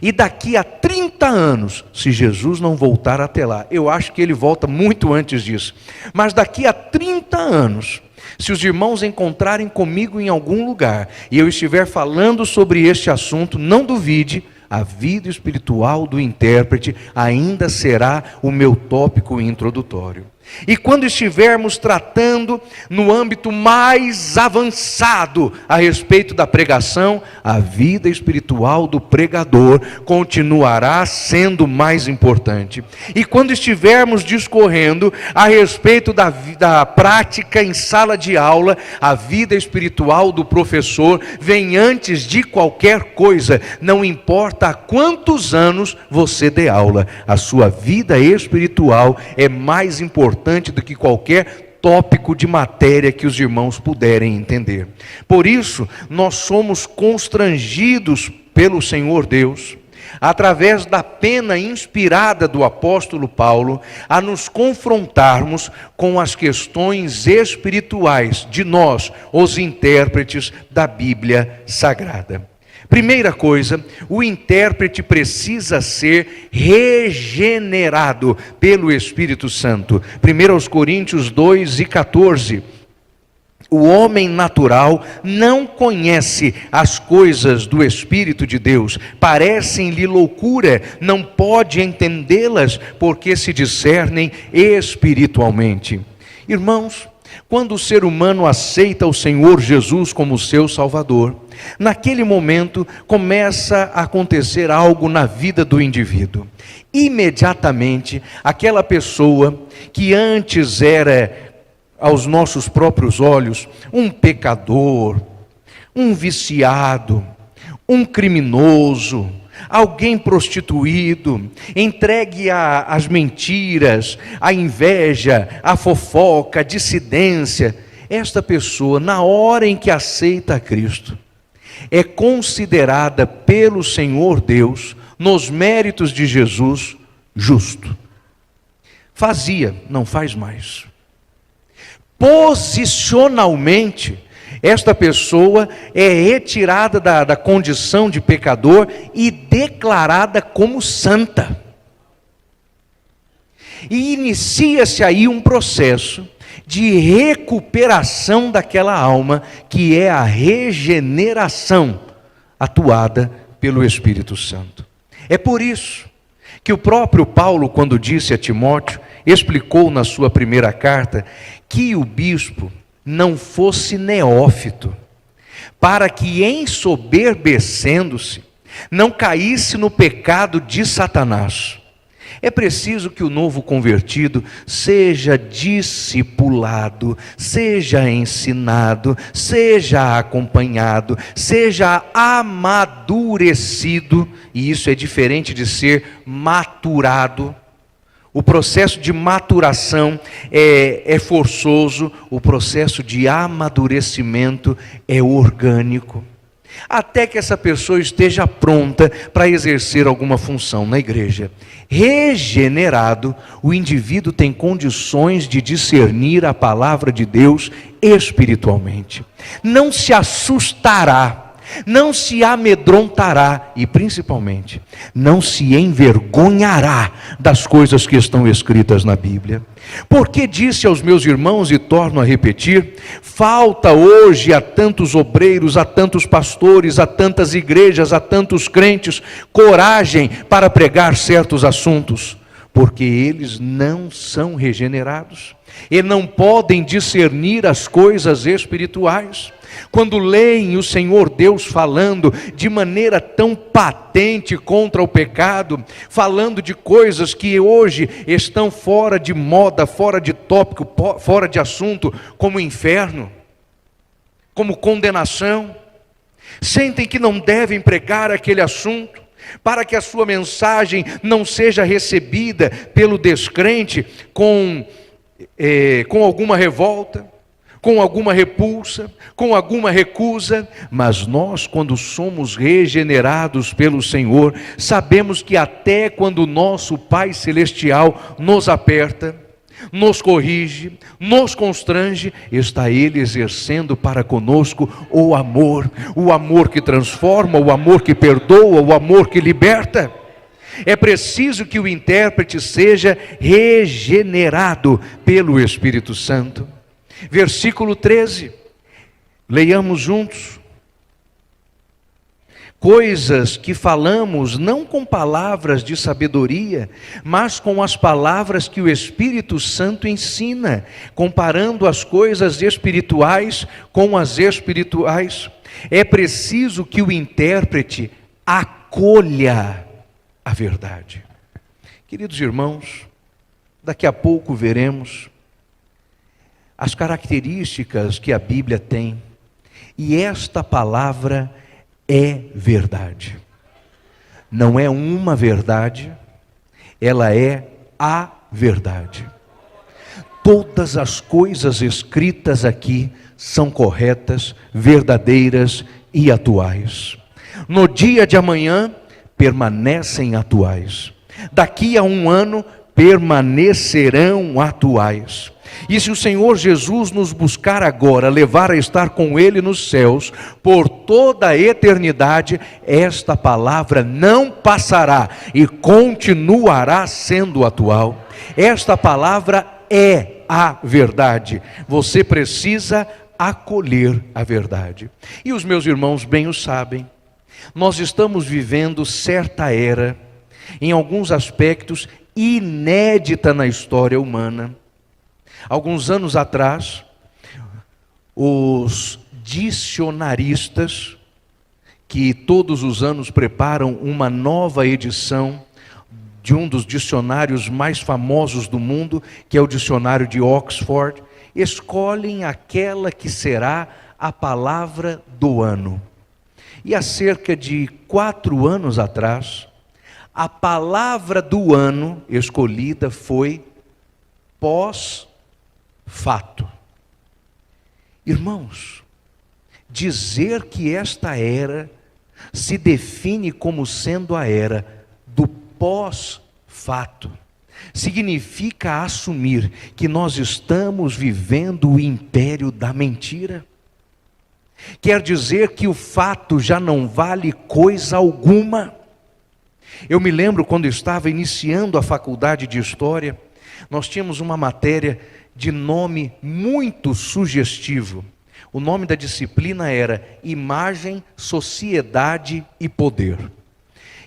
Speaker 2: E daqui a 30 anos, se Jesus não voltar até lá, eu acho que ele volta muito antes disso, mas daqui a 30 anos, se os irmãos encontrarem comigo em algum lugar e eu estiver falando sobre este assunto, não duvide, a vida espiritual do intérprete ainda será o meu tópico introdutório. E quando estivermos tratando no âmbito mais avançado a respeito da pregação, a vida espiritual do pregador continuará sendo mais importante. E quando estivermos discorrendo a respeito da prática em sala de aula, a vida espiritual do professor vem antes de qualquer coisa. Não importa há quantos anos você dê aula, a sua vida espiritual é mais importante do que qualquer tópico de matéria que os irmãos puderem entender. Por isso, nós somos constrangidos pelo Senhor Deus, através da pena inspirada do apóstolo Paulo, a nos confrontarmos com as questões espirituais de nós, os intérpretes da Bíblia Sagrada. Primeira coisa, o intérprete precisa ser regenerado pelo Espírito Santo. 1 Coríntios 2:14. O homem natural não conhece as coisas do Espírito de Deus, parecem-lhe loucura, não pode entendê-las, porque se discernem espiritualmente. Irmãos, quando o ser humano aceita o Senhor Jesus como seu Salvador, naquele momento começa a acontecer algo na vida do indivíduo. Imediatamente, aquela pessoa que antes era, aos nossos próprios olhos, um pecador, um viciado, um criminoso, alguém prostituído, entregue às mentiras, à inveja, à fofoca, à dissidência, esta pessoa, na hora em que aceita a Cristo, é considerada pelo Senhor Deus, nos méritos de Jesus, justo. Fazia, não faz mais. Posicionalmente, esta pessoa é retirada da condição de pecador e declarada como santa. E inicia-se aí um processo de recuperação daquela alma, que é a regeneração atuada pelo Espírito Santo. É por isso que o próprio Paulo, quando disse a Timóteo, explicou na sua primeira carta, que o bispo não fosse neófito, para que, ensoberbecendo-se, não caísse no pecado de Satanás. É preciso que o novo convertido seja discipulado, seja ensinado, seja acompanhado, seja amadurecido, e isso é diferente de ser maturado. O processo de maturação é forçoso, o processo de amadurecimento é orgânico. Até que essa pessoa esteja pronta para exercer alguma função na igreja. Regenerado, o indivíduo tem condições de discernir a palavra de Deus espiritualmente. Não se assustará, não se amedrontará e, principalmente, não se envergonhará das coisas que estão escritas na Bíblia. Porque disse aos meus irmãos, e torno a repetir, falta hoje a tantos obreiros, a tantos pastores, a tantas igrejas, a tantos crentes, coragem para pregar certos assuntos, porque eles não são regenerados e não podem discernir as coisas espirituais. Quando leem o Senhor Deus falando de maneira tão patente contra o pecado, falando de coisas que hoje estão fora de moda, fora de tópico, fora de assunto, como inferno, como condenação, sentem que não devem pregar aquele assunto, para que a sua mensagem não seja recebida pelo descrente com alguma revolta, com alguma repulsa, com alguma recusa. Mas nós, quando somos regenerados pelo Senhor, sabemos que até quando o nosso Pai Celestial nos aperta, nos corrige, nos constrange, está Ele exercendo para conosco o amor que transforma, o amor que perdoa, o amor que liberta. É preciso que o intérprete seja regenerado pelo Espírito Santo. Versículo 13, leiamos juntos. Coisas que falamos não com palavras de sabedoria, mas com as palavras que o Espírito Santo ensina, comparando as coisas espirituais com as espirituais. É preciso que o intérprete acolha a verdade. Queridos irmãos, daqui a pouco veremos as características que a Bíblia tem, e esta palavra é verdade. Não é uma verdade, ela é a verdade. Todas as coisas escritas aqui são corretas, verdadeiras e atuais. No dia de amanhã, permanecem atuais. Daqui a um ano, permanecerão atuais. E se o Senhor Jesus nos buscar agora, levar a estar com Ele nos céus, por toda a eternidade, esta palavra não passará e continuará sendo atual. Esta palavra é a verdade. Você precisa acolher a verdade. E os meus irmãos bem o sabem. Nós estamos vivendo certa era, em alguns aspectos, inédita na história humana. Alguns anos atrás, os dicionaristas, que todos os anos preparam uma nova edição de um dos dicionários mais famosos do mundo, que é o dicionário de Oxford, escolhem aquela que será a palavra do ano. E há cerca de 4 anos atrás, a palavra do ano escolhida foi pós-fato. Irmãos, dizer que esta era se define como sendo a era do pós-fato fato. Significa assumir que nós estamos vivendo o império da mentira. Quer dizer que o fato já não vale coisa alguma. Eu me lembro quando eu estava iniciando a faculdade de História, nós tínhamos uma matéria de nome muito sugestivo. O nome da disciplina era Imagem, Sociedade e Poder.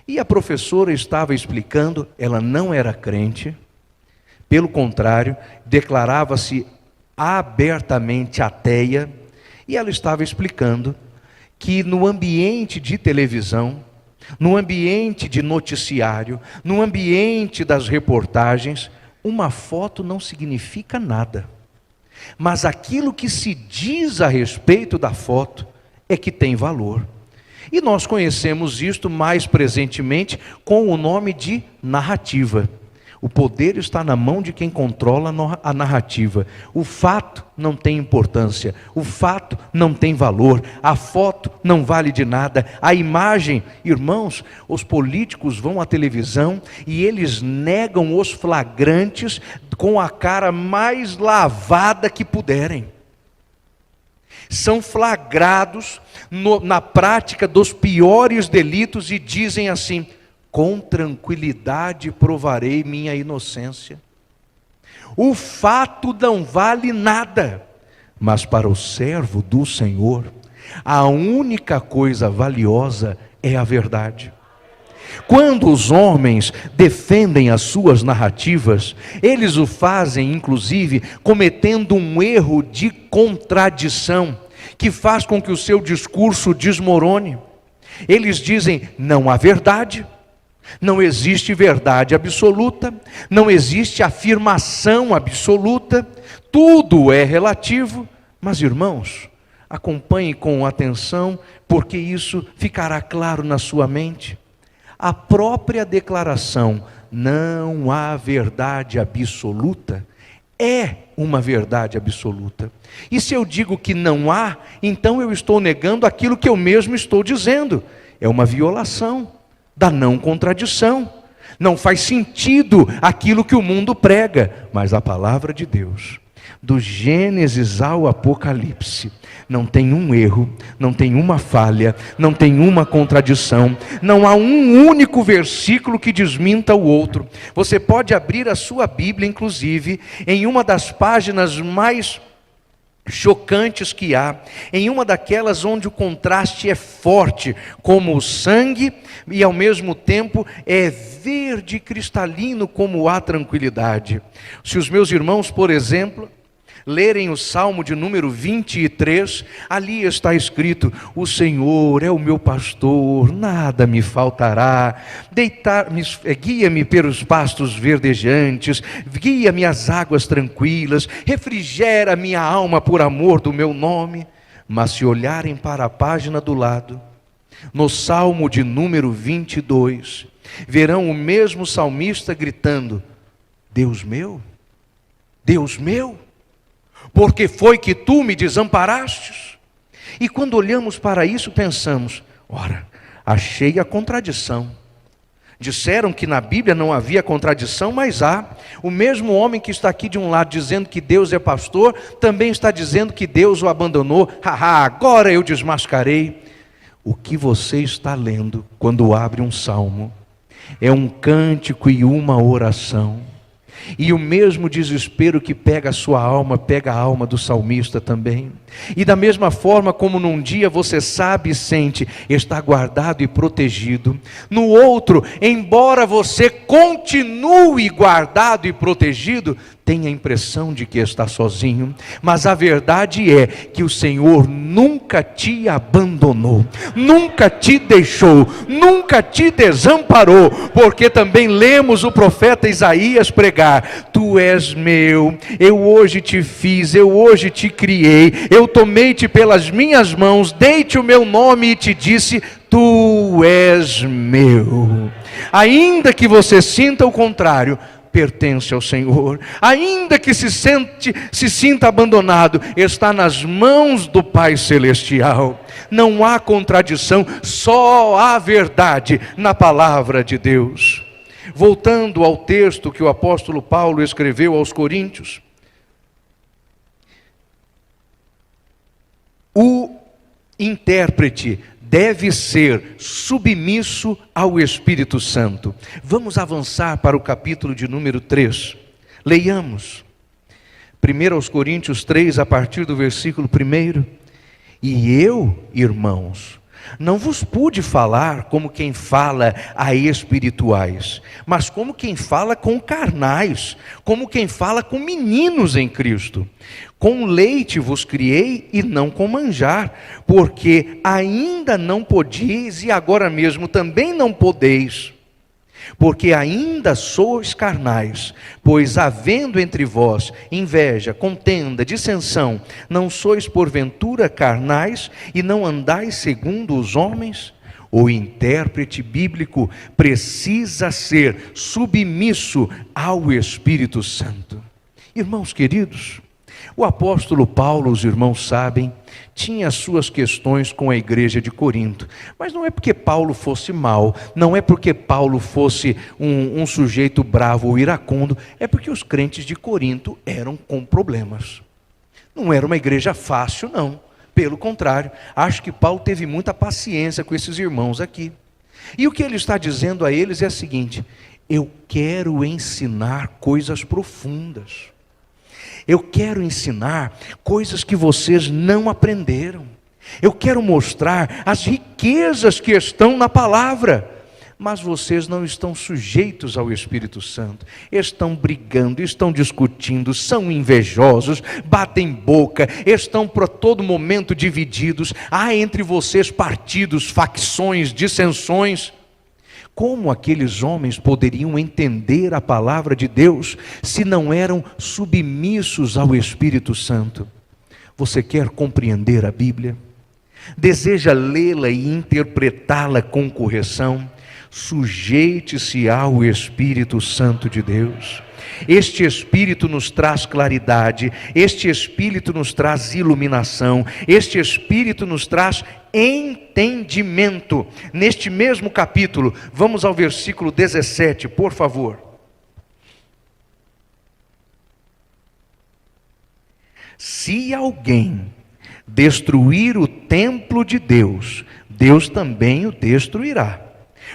Speaker 2: E a professora estava explicando, ela não era crente, pelo contrário, declarava-se abertamente ateia, e ela estava explicando que no ambiente de televisão, no ambiente de noticiário, no ambiente das reportagens, uma foto não significa nada. Mas aquilo que se diz a respeito da foto é que tem valor. E nós conhecemos isto mais presentemente com o nome de narrativa. O poder está na mão de quem controla a narrativa. O fato não tem importância, o fato não tem valor, a foto não vale de nada, a imagem, irmãos, os políticos vão à televisão e eles negam os flagrantes com a cara mais lavada que puderem. São flagrados na prática dos piores delitos e dizem assim: com tranquilidade provarei minha inocência. O fato não vale nada, mas para o servo do Senhor, a única coisa valiosa é a verdade. Quando os homens defendem as suas narrativas, eles o fazem, inclusive, cometendo um erro de contradição, que faz com que o seu discurso desmorone. Eles dizem: não há verdade, não existe verdade absoluta, não existe afirmação absoluta, tudo é relativo. Mas, irmãos, acompanhe com atenção, porque isso ficará claro na sua mente. A própria declaração, não há verdade absoluta, é uma verdade absoluta. E se eu digo que não há, então eu estou negando aquilo que eu mesmo estou dizendo. É uma violação da não contradição. Não faz sentido aquilo que o mundo prega, mas a palavra de Deus, do Gênesis ao Apocalipse, não tem um erro, não tem uma falha, não tem uma contradição, não há um único versículo que desminta o outro. Você pode abrir a sua Bíblia, inclusive, em uma das páginas mais chocantes que há, em uma daquelas onde o contraste é forte, como o sangue, e ao mesmo tempo é verde cristalino como a tranquilidade. Se os meus irmãos, por exemplo, lerem o Salmo de número 23, ali está escrito: o Senhor é o meu pastor, nada me faltará, guia-me pelos pastos verdejantes, guia-me às águas tranquilas, refrigera minha alma por amor do meu nome. Mas se olharem para a página do lado, no Salmo de número 22, verão o mesmo salmista gritando: Deus meu, porque foi que tu me desamparastes? E quando olhamos para isso, pensamos: ora, achei a contradição. Disseram que na Bíblia não havia contradição, mas há. O mesmo homem que está aqui de um lado dizendo que Deus é pastor, também está dizendo que Deus o abandonou. Agora eu desmascarei. O que você está lendo quando abre um salmo é um cântico e uma oração. E o mesmo desespero que pega a sua alma, pega a alma do salmista também. E da mesma forma como num dia você sabe e sente, está guardado e protegido, no outro, embora você continue guardado e protegido, tem a impressão de que está sozinho. Mas a verdade é que o Senhor nunca te abandonou, nunca te deixou, nunca te desamparou, porque também lemos o profeta Isaías pregar: tu és meu, eu hoje te fiz, eu hoje te criei, eu tomei-te pelas minhas mãos, dei-te o meu nome e te disse: tu és meu. Ainda que você sinta o contrário, pertence ao Senhor. Ainda que se sinta abandonado, está nas mãos do Pai Celestial. Não há contradição, só há verdade na palavra de Deus. Voltando ao texto que o apóstolo Paulo escreveu aos Coríntios, o intérprete deve ser submisso ao Espírito Santo. Vamos avançar para o capítulo de número 3. Leiamos. 1 Coríntios 3, a partir do versículo 1. E eu, irmãos, não vos pude falar como quem fala a espirituais, mas como quem fala com carnais, como quem fala com meninos em Cristo. Com leite vos criei e não com manjar, porque ainda não podíeis e agora mesmo também não podeis. Porque ainda sois carnais, pois havendo entre vós inveja, contenda, dissensão, não sois porventura carnais e não andais segundo os homens? O intérprete bíblico precisa ser submisso ao Espírito Santo. Irmãos queridos, o apóstolo Paulo, os irmãos sabem, tinha suas questões com a igreja de Corinto, mas não é porque Paulo fosse mau, não é porque Paulo fosse um sujeito bravo ou iracundo, é porque os crentes de Corinto eram com problemas. Não era uma igreja fácil, não, pelo contrário, acho que Paulo teve muita paciência com esses irmãos aqui. E o que ele está dizendo a eles é o seguinte: eu quero ensinar coisas profundas. Eu quero ensinar coisas que vocês não aprenderam. Eu quero mostrar as riquezas que estão na palavra. Mas vocês não estão sujeitos ao Espírito Santo. Estão brigando, estão discutindo, são invejosos, batem boca, estão por todo momento divididos. Há entre vocês partidos, facções, dissensões. Como aqueles homens poderiam entender a palavra de Deus se não eram submissos ao Espírito Santo? Você quer compreender a Bíblia? Deseja lê-la e interpretá-la com correção? Sujeite-se ao Espírito Santo de Deus. Este Espírito nos traz claridade, este Espírito nos traz iluminação, este Espírito nos traz entendimento. Neste mesmo capítulo, vamos ao versículo 17, por favor. Se alguém destruir o templo de Deus, Deus também o destruirá.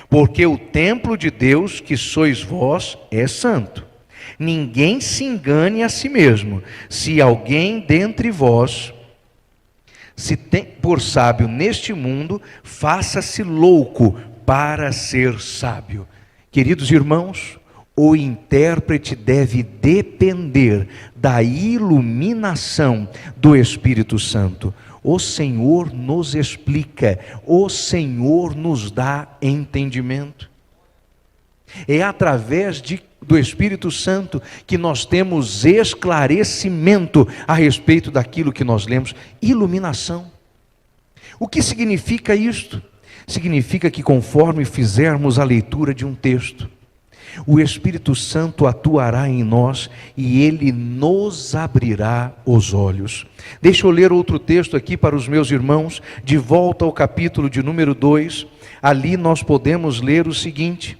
Speaker 2: Porque o templo de Deus, que sois vós, é santo. Ninguém se engane a si mesmo. Se alguém dentre vós se tem por sábio neste mundo, faça-se louco para ser sábio. Queridos irmãos, o intérprete deve depender da iluminação do Espírito Santo. O Senhor nos explica, o Senhor nos dá entendimento. É através do Espírito Santo que nós temos esclarecimento a respeito daquilo que nós lemos, iluminação. O que significa isto? Significa que conforme fizermos a leitura de um texto, o Espírito Santo atuará em nós e Ele nos abrirá os olhos. Deixa eu ler outro texto aqui para os meus irmãos, de volta ao capítulo de número 2, ali nós podemos ler o seguinte: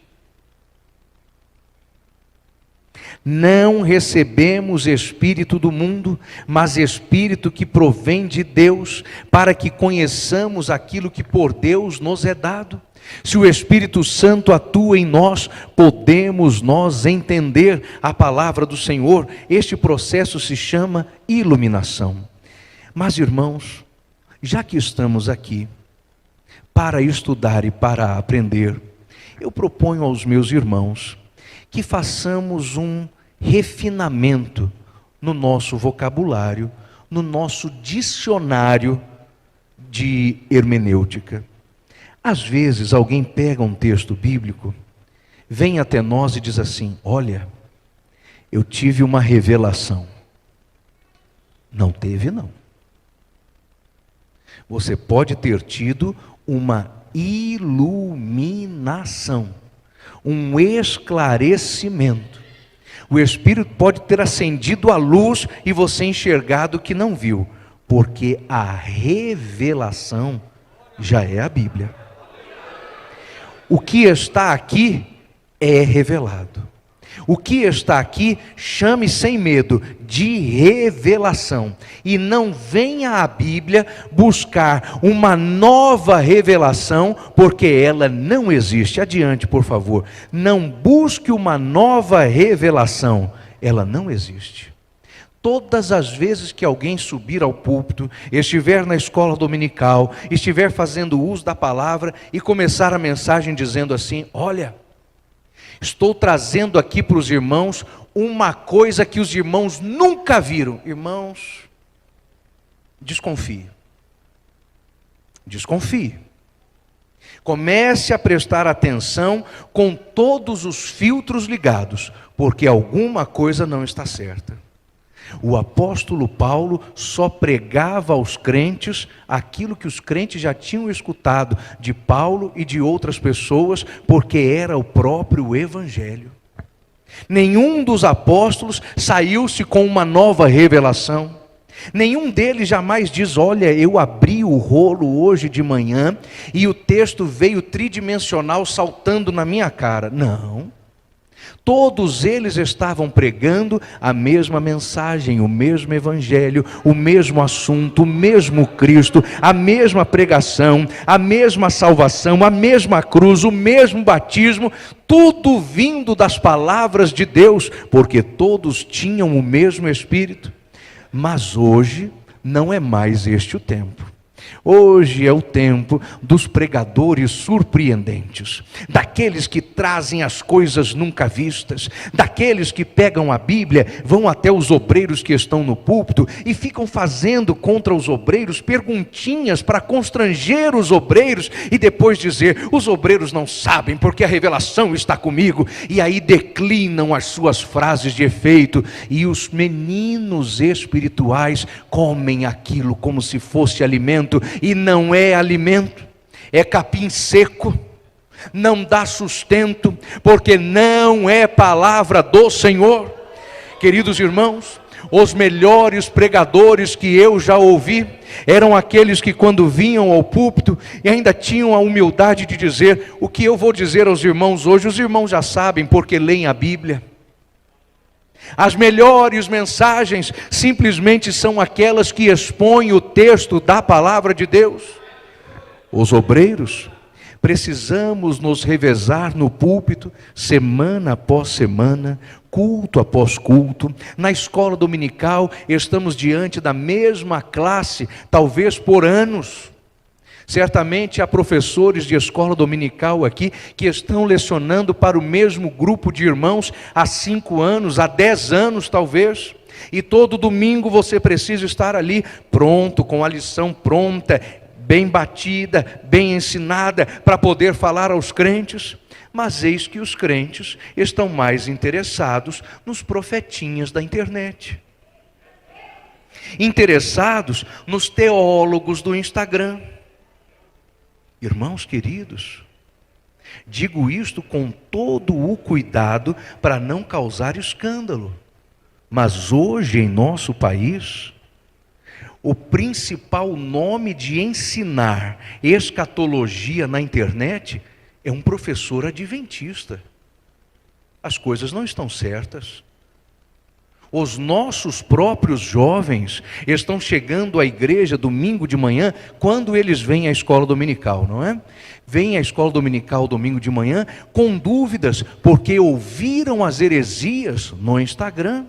Speaker 2: não recebemos espírito do mundo, mas espírito que provém de Deus, para que conheçamos aquilo que por Deus nos é dado. Se o Espírito Santo atua em nós, podemos nós entender a palavra do Senhor. Este processo se chama iluminação. Mas irmãos, já que estamos aqui para estudar e para aprender, eu proponho aos meus irmãos que façamos um refinamento no nosso vocabulário, no nosso dicionário de hermenêutica. Às vezes alguém pega um texto bíblico, vem até nós e diz assim: olha, eu tive uma revelação. Não teve, não. Você pode ter tido uma iluminação, um esclarecimento. O Espírito pode ter acendido a luz e você enxergado o que não viu, porque a revelação já é a Bíblia. O que está aqui é revelado. O que está aqui, chame sem medo de revelação. E não venha à Bíblia buscar uma nova revelação, porque ela não existe. Adiante, por favor. Não busque uma nova revelação, ela não existe. Todas as vezes que alguém subir ao púlpito, estiver na escola dominical, estiver fazendo uso da palavra e começar a mensagem dizendo assim: olha, estou trazendo aqui para os irmãos uma coisa que os irmãos nunca viram. Irmãos, desconfie. Desconfie. Comece a prestar atenção com todos os filtros ligados, porque alguma coisa não está certa. O apóstolo Paulo só pregava aos crentes aquilo que os crentes já tinham escutado de Paulo e de outras pessoas, porque era o próprio Evangelho. Nenhum dos apóstolos saiu-se com uma nova revelação. Nenhum deles jamais diz: olha, eu abri o rolo hoje de manhã e o texto veio tridimensional saltando na minha cara. Não. Todos eles estavam pregando a mesma mensagem, o mesmo evangelho, o mesmo assunto, o mesmo Cristo, a mesma pregação, a mesma salvação, a mesma cruz, o mesmo batismo, tudo vindo das palavras de Deus, porque todos tinham o mesmo Espírito. Mas hoje não é mais este o tempo. Hoje é o tempo dos pregadores surpreendentes, daqueles que trazem as coisas nunca vistas, daqueles que pegam a Bíblia, vão até os obreiros que estão no púlpito e ficam fazendo contra os obreiros perguntinhas para constranger os obreiros e depois dizer: os obreiros não sabem porque a revelação está comigo, e aí declinam as suas frases de efeito, e os meninos espirituais comem aquilo como se fosse alimento. E não é alimento, é capim seco, não dá sustento, porque não é palavra do Senhor. Queridos irmãos, os melhores pregadores que eu já ouvi eram aqueles que, quando vinham ao púlpito, e ainda tinham a humildade de dizer: o que eu vou dizer aos irmãos hoje, os irmãos já sabem, porque leem a Bíblia. As melhores mensagens simplesmente são aquelas que expõem o texto da palavra de Deus. Os obreiros, precisamos nos revezar no púlpito, semana após semana, culto após culto. Na escola dominical, estamos diante da mesma classe, talvez por anos. Certamente há professores de escola dominical aqui que estão lecionando para o mesmo grupo de irmãos há 5 anos, há 10 anos talvez. E todo domingo você precisa estar ali pronto, com a lição pronta, bem batida, bem ensinada, para poder falar aos crentes. Mas eis que os crentes estão mais interessados nos profetinhas da internet, interessados nos teólogos do Instagram. Irmãos queridos, digo isto com todo o cuidado para não causar escândalo, mas hoje em nosso país, o principal nome de ensinar escatologia na internet é um professor adventista. As coisas não estão certas. Os nossos próprios jovens estão chegando à igreja domingo de manhã, quando eles vêm à escola dominical, não é? Vêm à escola dominical domingo de manhã com dúvidas, porque ouviram as heresias no Instagram.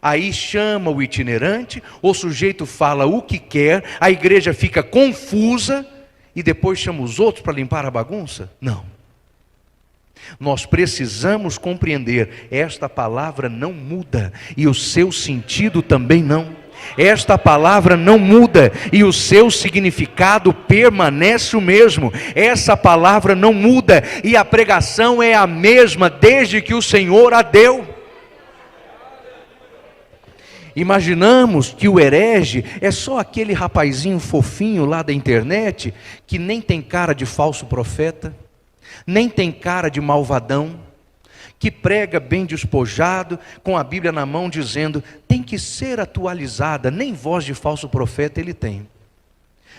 Speaker 2: Aí chama o itinerante, o sujeito fala o que quer, a igreja fica confusa e depois chama os outros para limpar a bagunça? Não. Nós precisamos compreender, esta palavra não muda e o seu sentido também não. Esta palavra não muda e o seu significado permanece o mesmo. Essa palavra não muda e a pregação é a mesma desde que o Senhor a deu. Imaginamos que o herege é só aquele rapazinho fofinho lá da internet, que nem tem cara de falso profeta, nem tem cara de malvadão, que prega bem despojado, com a Bíblia na mão, dizendo: tem que ser atualizada, nem voz de falso profeta ele tem.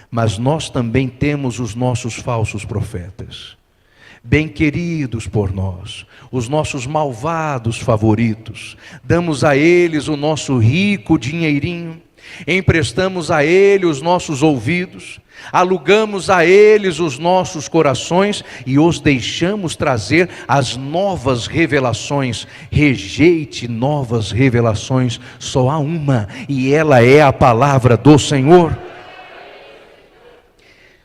Speaker 2: Mas nós também temos os nossos falsos profetas. bem queridos por nós, os nossos malvados favoritos. Damos a eles o nosso rico dinheirinho, emprestamos a eles os nossos ouvidos, alugamos a eles os nossos corações e os deixamos trazer as novas revelações. Rejeite novas revelações, só há uma, e ela é a palavra do Senhor.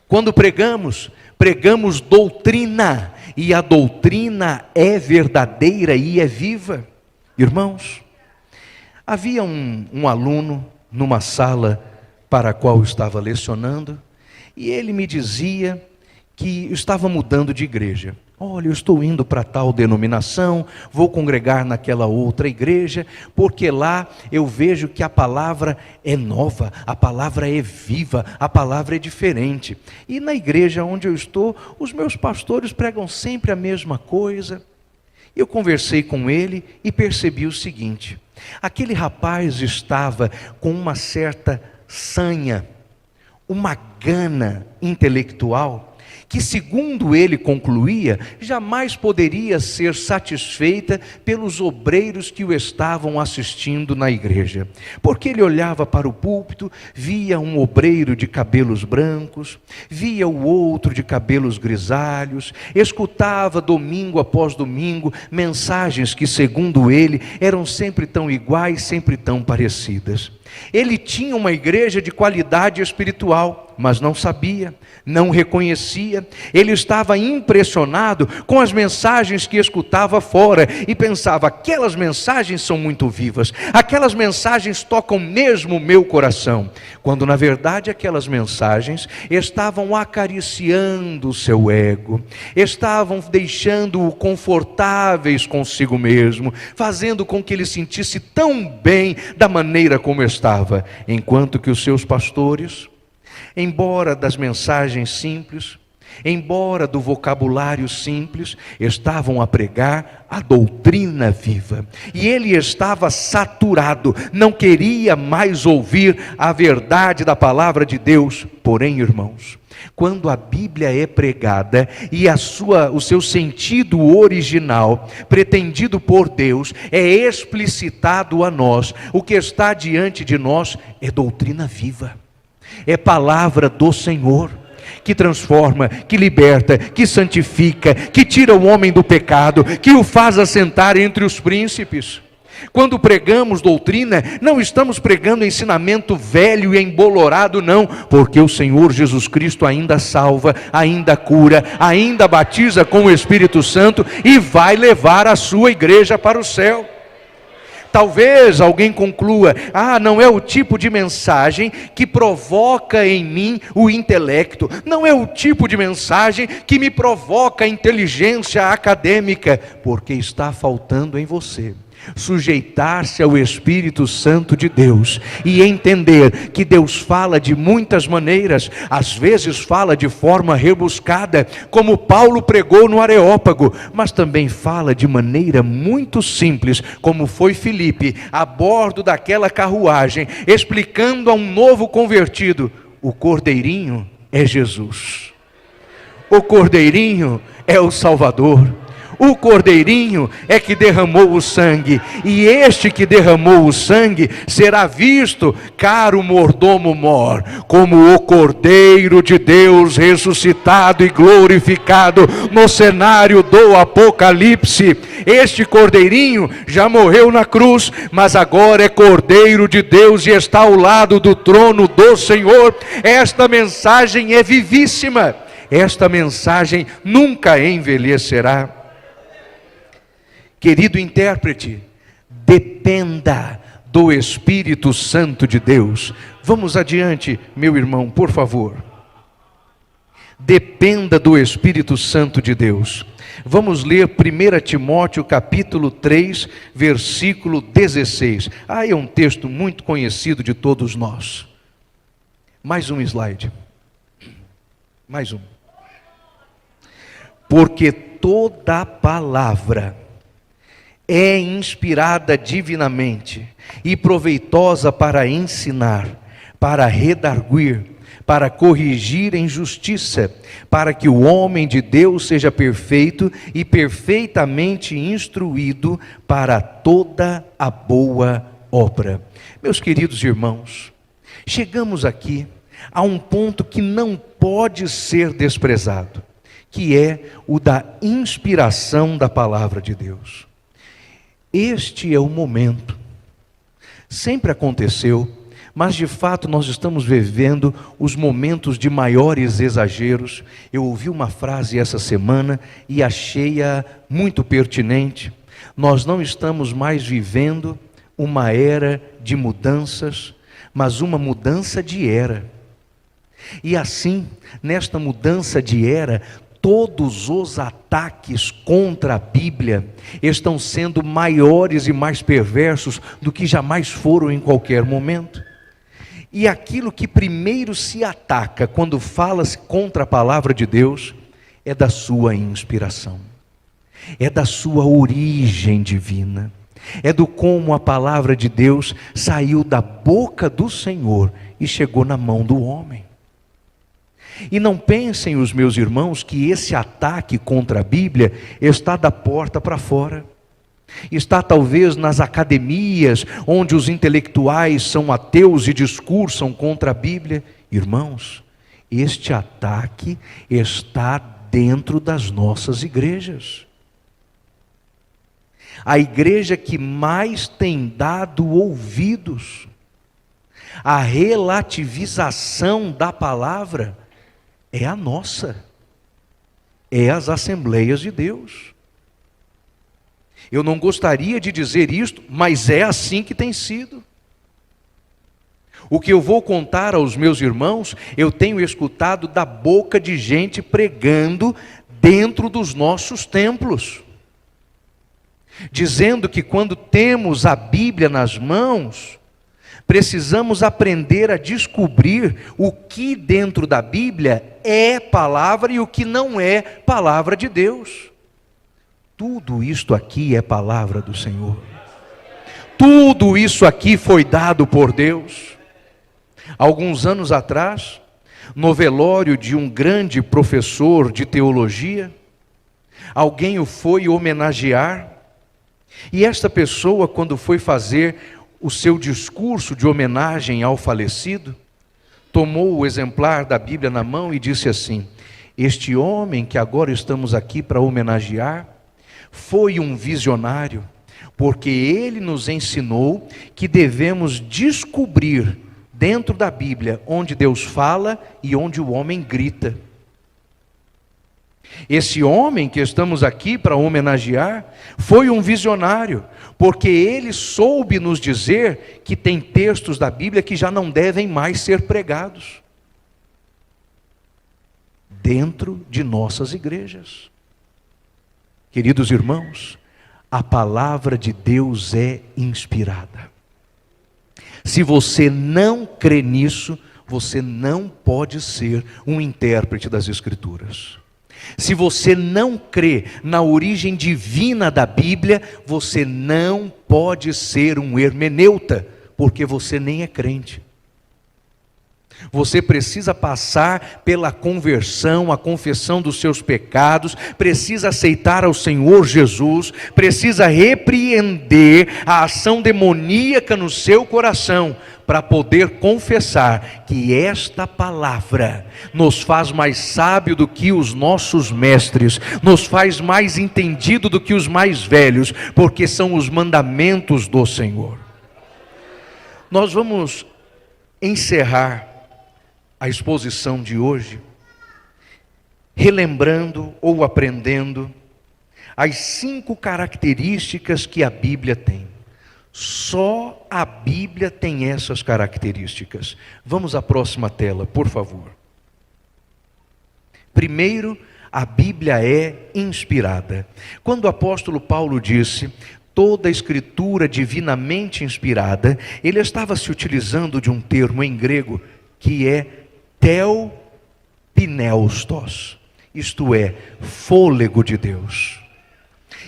Speaker 2: Quando pregamos doutrina, e a doutrina é verdadeira e é viva. Irmãos, havia um aluno numa sala para a qual estava lecionando, e ele me dizia que estava mudando de igreja. Olha, eu estou indo para tal denominação, vou congregar naquela outra igreja, porque lá eu vejo que a palavra é nova, a palavra é viva, a palavra é diferente. E na igreja onde eu estou, os meus pastores pregam sempre a mesma coisa. Eu conversei com ele e percebi o seguinte: aquele rapaz estava com uma certa sanha, uma gana intelectual, que, segundo ele concluía, jamais poderia ser satisfeita pelos obreiros que o estavam assistindo na igreja. Porque ele olhava para o púlpito, via um obreiro de cabelos brancos, via o outro de cabelos grisalhos, escutava domingo após domingo mensagens que, segundo ele, eram sempre tão iguais, sempre tão parecidas. Ele tinha uma igreja de qualidade espiritual, mas não sabia, não reconhecia. Ele estava impressionado com as mensagens que escutava fora e pensava: aquelas mensagens são muito vivas, aquelas mensagens tocam mesmo o meu coração, quando na verdade aquelas mensagens estavam acariciando o seu ego, estavam deixando-o confortáveis consigo mesmo, fazendo com que ele sentisse tão bem da maneira como estava, enquanto que os seus pastores, embora das mensagens simples, embora do vocabulário simples, estavam a pregar a doutrina viva. E ele estava saturado, não queria mais ouvir a verdade da palavra de Deus. Porém, irmãos, quando a Bíblia é pregada e o seu sentido original, pretendido por Deus, é explicitado a nós, o que está diante de nós é doutrina viva, é palavra do Senhor, que transforma, que liberta, que santifica, que tira o homem do pecado, que o faz assentar entre os príncipes. Quando pregamos doutrina, não estamos pregando ensinamento velho e embolorado, não, porque o Senhor Jesus Cristo ainda salva, ainda cura, ainda batiza com o Espírito Santo e vai levar a sua igreja para o céu. Talvez alguém conclua: não é o tipo de mensagem que provoca em mim o intelecto, não é o tipo de mensagem que me provoca a inteligência acadêmica, porque está faltando em você sujeitar-se ao Espírito Santo de Deus e entender que Deus fala de muitas maneiras, às vezes fala de forma rebuscada, como Paulo pregou no Areópago, mas também fala de maneira muito simples, como foi Filipe, a bordo daquela carruagem, explicando a um novo convertido: o cordeirinho é Jesus, o cordeirinho é o Salvador, o cordeirinho é que derramou o sangue, e este que derramou o sangue será visto, caro mordomo mor, como o Cordeiro de Deus ressuscitado e glorificado no cenário do Apocalipse. Este cordeirinho já morreu na cruz, mas agora é Cordeiro de Deus e está ao lado do trono do Senhor. Esta mensagem é vivíssima, esta mensagem nunca envelhecerá. Querido intérprete, dependa do Espírito Santo de Deus. Vamos adiante, meu irmão, por favor. Dependa do Espírito Santo de Deus. Vamos ler 1 Timóteo capítulo 3, versículo 16. É um texto muito conhecido de todos nós. Mais um slide. Mais um. Porque toda palavra é inspirada divinamente e proveitosa para ensinar, para redarguir, para corrigir a injustiça, para que o homem de Deus seja perfeito e perfeitamente instruído para toda a boa obra. Meus queridos irmãos, chegamos aqui a um ponto que não pode ser desprezado, que é o da inspiração da palavra de Deus. Este é o momento. Sempre aconteceu, mas de fato nós estamos vivendo os momentos de maiores exageros. Eu ouvi uma frase essa semana e achei-a muito pertinente. Nós não estamos mais vivendo uma era de mudanças, mas uma mudança de era. E assim, nesta mudança de era, todos os ataques contra a Bíblia estão sendo maiores e mais perversos do que jamais foram em qualquer momento. E aquilo que primeiro se ataca quando fala-se contra a palavra de Deus é da sua inspiração, é da sua origem divina, é do como a palavra de Deus saiu da boca do Senhor e chegou na mão do homem. E não pensem os meus irmãos que esse ataque contra a Bíblia está da porta para fora. Está talvez nas academias, onde os intelectuais são ateus e discursam contra a Bíblia. Irmãos, este ataque está dentro das nossas igrejas. A igreja que mais tem dado ouvidos à relativização da palavra é a nossa, é as Assembleias de Deus. Eu não gostaria de dizer isto, mas é assim que tem sido. O que eu vou contar aos meus irmãos, eu tenho escutado da boca de gente pregando dentro dos nossos templos, dizendo que quando temos a Bíblia nas mãos, precisamos aprender a descobrir o que dentro da Bíblia é palavra e o que não é palavra de Deus. Tudo isto aqui é palavra do Senhor. Tudo isso aqui foi dado por Deus. Alguns anos atrás, no velório de um grande professor de teologia, alguém o foi homenagear, e esta pessoa, quando foi fazer o seu discurso de homenagem ao falecido, tomou o exemplar da Bíblia na mão e disse assim: este homem que agora estamos aqui para homenagear, foi um visionário, porque ele nos ensinou que devemos descobrir dentro da Bíblia onde Deus fala e onde o homem grita. Esse homem que estamos aqui para homenagear foi um visionário, porque ele soube nos dizer que tem textos da Bíblia que já não devem mais ser pregados dentro de nossas igrejas. Queridos irmãos, a palavra de Deus é inspirada. Se você não crê nisso, você não pode ser um intérprete das Escrituras. Se você não crê na origem divina da Bíblia, você não pode ser um hermeneuta, porque você nem é crente. Você precisa passar pela conversão, a confissão dos seus pecados, precisa aceitar ao Senhor Jesus, precisa repreender a ação demoníaca no seu coração, para poder confessar que esta palavra nos faz mais sábio do que os nossos mestres, nos faz mais entendido do que os mais velhos, porque são os mandamentos do Senhor. Nós vamos encerrar a exposição de hoje, relembrando ou aprendendo as 5 características que a Bíblia tem. Só a Bíblia tem essas características. Vamos à próxima tela, por favor. Primeiro, a Bíblia é inspirada. Quando o apóstolo Paulo disse toda a escritura divinamente inspirada, ele estava se utilizando de um termo em grego que é theopneustos, isto é, fôlego de Deus.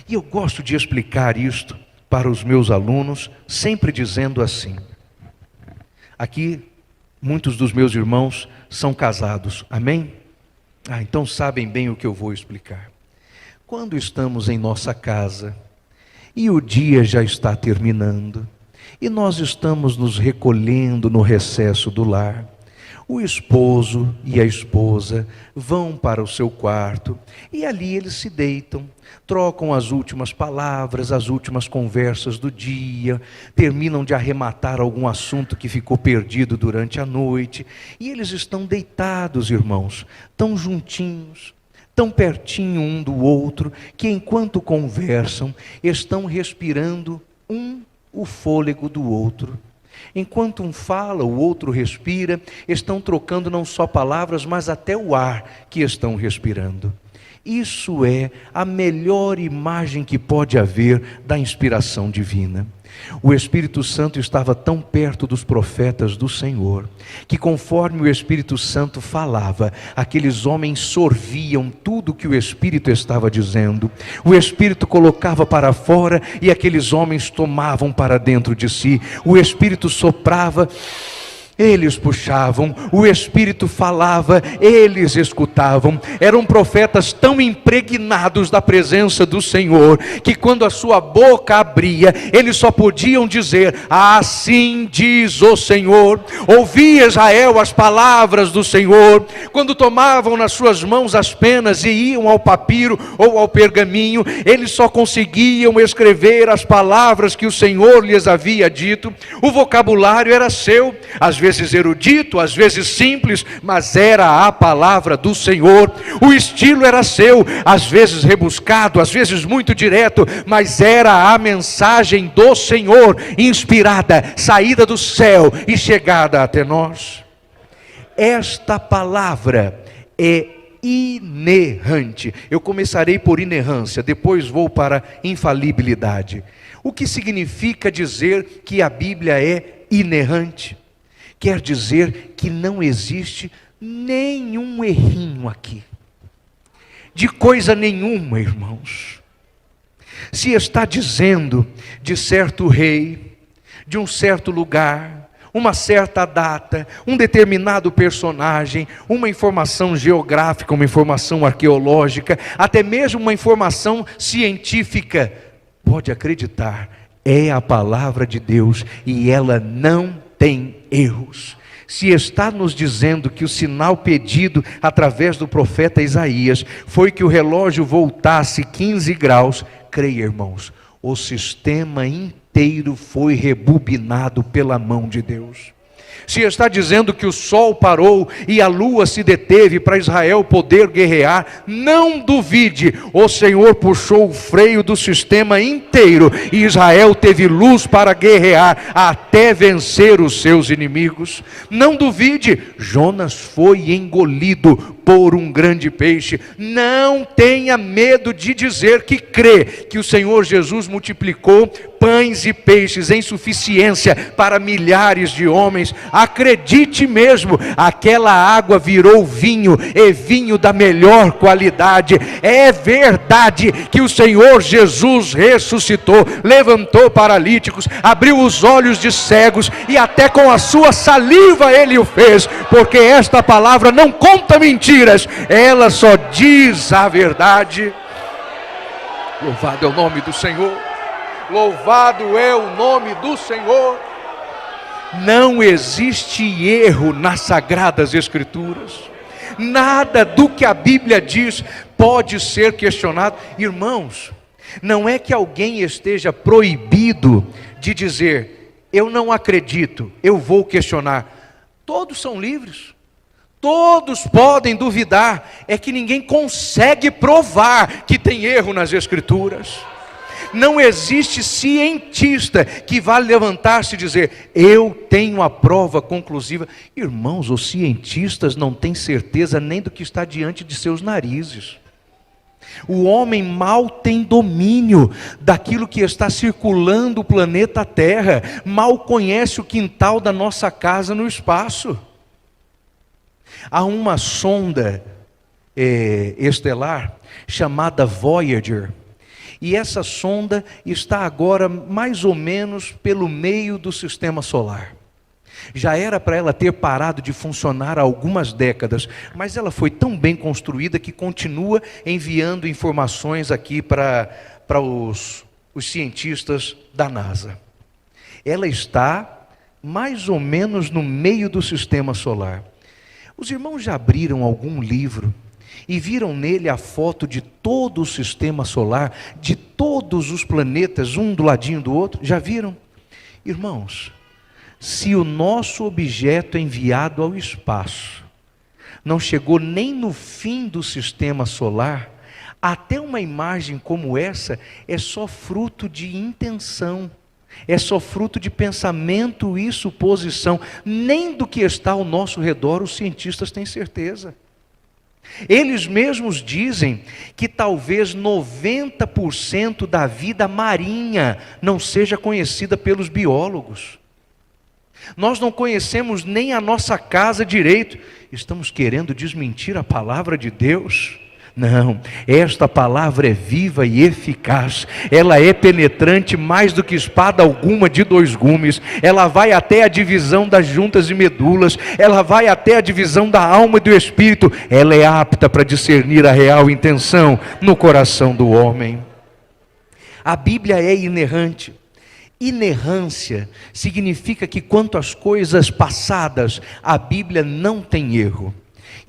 Speaker 2: E eu gosto de explicar isto para os meus alunos, sempre dizendo assim: aqui Muitos dos meus irmãos são casados, amém? Então sabem bem o que eu vou explicar. Quando estamos em nossa casa e o dia já está terminando e nós estamos nos recolhendo no recesso do lar, o esposo e a esposa vão para o seu quarto e ali eles se deitam, trocam as últimas palavras, as últimas conversas do dia, terminam de arrematar algum assunto que ficou perdido durante a noite, e eles estão deitados, irmãos, tão juntinhos, tão pertinho um do outro, que enquanto conversam, estão respirando o fôlego do outro. Enquanto um fala, o outro respira, estão trocando não só palavras, mas até o ar que estão respirando. Isso é a melhor imagem que pode haver da inspiração divina. O Espírito Santo estava tão perto dos profetas do Senhor, que conforme o Espírito Santo falava, aqueles homens sorviam tudo que o Espírito estava dizendo. O Espírito colocava para fora e aqueles homens tomavam para dentro de si. O Espírito soprava, eles puxavam, o Espírito falava, eles escutavam. Eram profetas tão impregnados da presença do Senhor, que quando a sua boca abria, eles só podiam dizer: assim diz o Senhor. Ouvia Israel as palavras do Senhor. Quando tomavam nas suas mãos as penas e iam ao papiro ou ao pergaminho, eles só conseguiam escrever as palavras que o Senhor lhes havia dito. O vocabulário era seu, às vezes erudito, às vezes simples, mas era a palavra do Senhor. O estilo era seu, às vezes rebuscado, às vezes muito direto, mas era a mensagem do Senhor, inspirada, saída do céu e chegada até nós. Esta palavra é inerrante. Eu começarei por inerrância, depois vou para infalibilidade. O que significa dizer que a Bíblia é inerrante? Quer dizer que não existe nenhum errinho aqui, de coisa nenhuma, irmãos. Se está dizendo de certo rei, de um certo lugar, uma certa data, um determinado personagem, uma informação geográfica, uma informação arqueológica, até mesmo uma informação científica, pode acreditar, é a palavra de Deus e ela não tem erros. Se está nos dizendo que o sinal pedido através do profeta Isaías foi que o relógio voltasse 15 graus, creia, irmãos, o sistema inteiro foi rebobinado pela mão de Deus. Se está dizendo que o sol parou e a lua se deteve para Israel poder guerrear, não duvide, o Senhor puxou o freio do sistema inteiro e Israel teve luz para guerrear até vencer os seus inimigos. Não duvide, Jonas foi engolido por um grande peixe. Não tenha medo de dizer que crê que o Senhor Jesus multiplicou pães e peixes em suficiência para milhares de homens. Acredite mesmo, aquela água virou vinho, e vinho da melhor qualidade. É verdade que o Senhor Jesus ressuscitou, levantou paralíticos, abriu os olhos de cegos, e até com a sua saliva Ele o fez, porque esta palavra não conta mentiras, ela só diz a verdade. Louvado é o nome do Senhor. Louvado é o nome do Senhor. Não existe erro nas Sagradas Escrituras. Nada do que a Bíblia diz pode ser questionado. Irmãos, não é que alguém esteja proibido de dizer: eu não acredito, eu vou questionar. Todos são livres. Todos podem duvidar. É que ninguém consegue provar que tem erro nas Escrituras. Não existe cientista que vá levantar-se e dizer: eu tenho a prova conclusiva. Irmãos, os cientistas não têm certeza nem do que está diante de seus narizes. O homem mal tem domínio daquilo que está circulando o planeta Terra. Mal conhece o quintal da nossa casa no espaço. Há uma sonda estelar chamada Voyager. E essa sonda está agora mais ou menos pelo meio do sistema solar. Já era para ela ter parado de funcionar há algumas décadas, mas ela foi tão bem construída que continua enviando informações aqui para os cientistas da NASA. Ela está mais ou menos no meio do sistema solar. Os irmãos já abriram algum livro e viram nele a foto de todo o sistema solar, de todos os planetas, um do ladinho do outro? Já viram? Irmãos, se o nosso objeto enviado ao espaço não chegou nem no fim do sistema solar, até uma imagem como essa é só fruto de intenção, é só fruto de pensamento e suposição. Nem do que está ao nosso redor os cientistas têm certeza. Eles mesmos dizem que talvez 90% da vida marinha não seja conhecida pelos biólogos. Nós não conhecemos nem a nossa casa direito. Estamos querendo desmentir a palavra de Deus? Não, esta palavra é viva e eficaz, ela é penetrante mais do que espada alguma de dois gumes, ela vai até a divisão das juntas e medulas, ela vai até a divisão da alma e do espírito, ela é apta para discernir a real intenção no coração do homem. A Bíblia é inerrante. Inerrância significa que quanto às coisas passadas, a Bíblia não tem erro.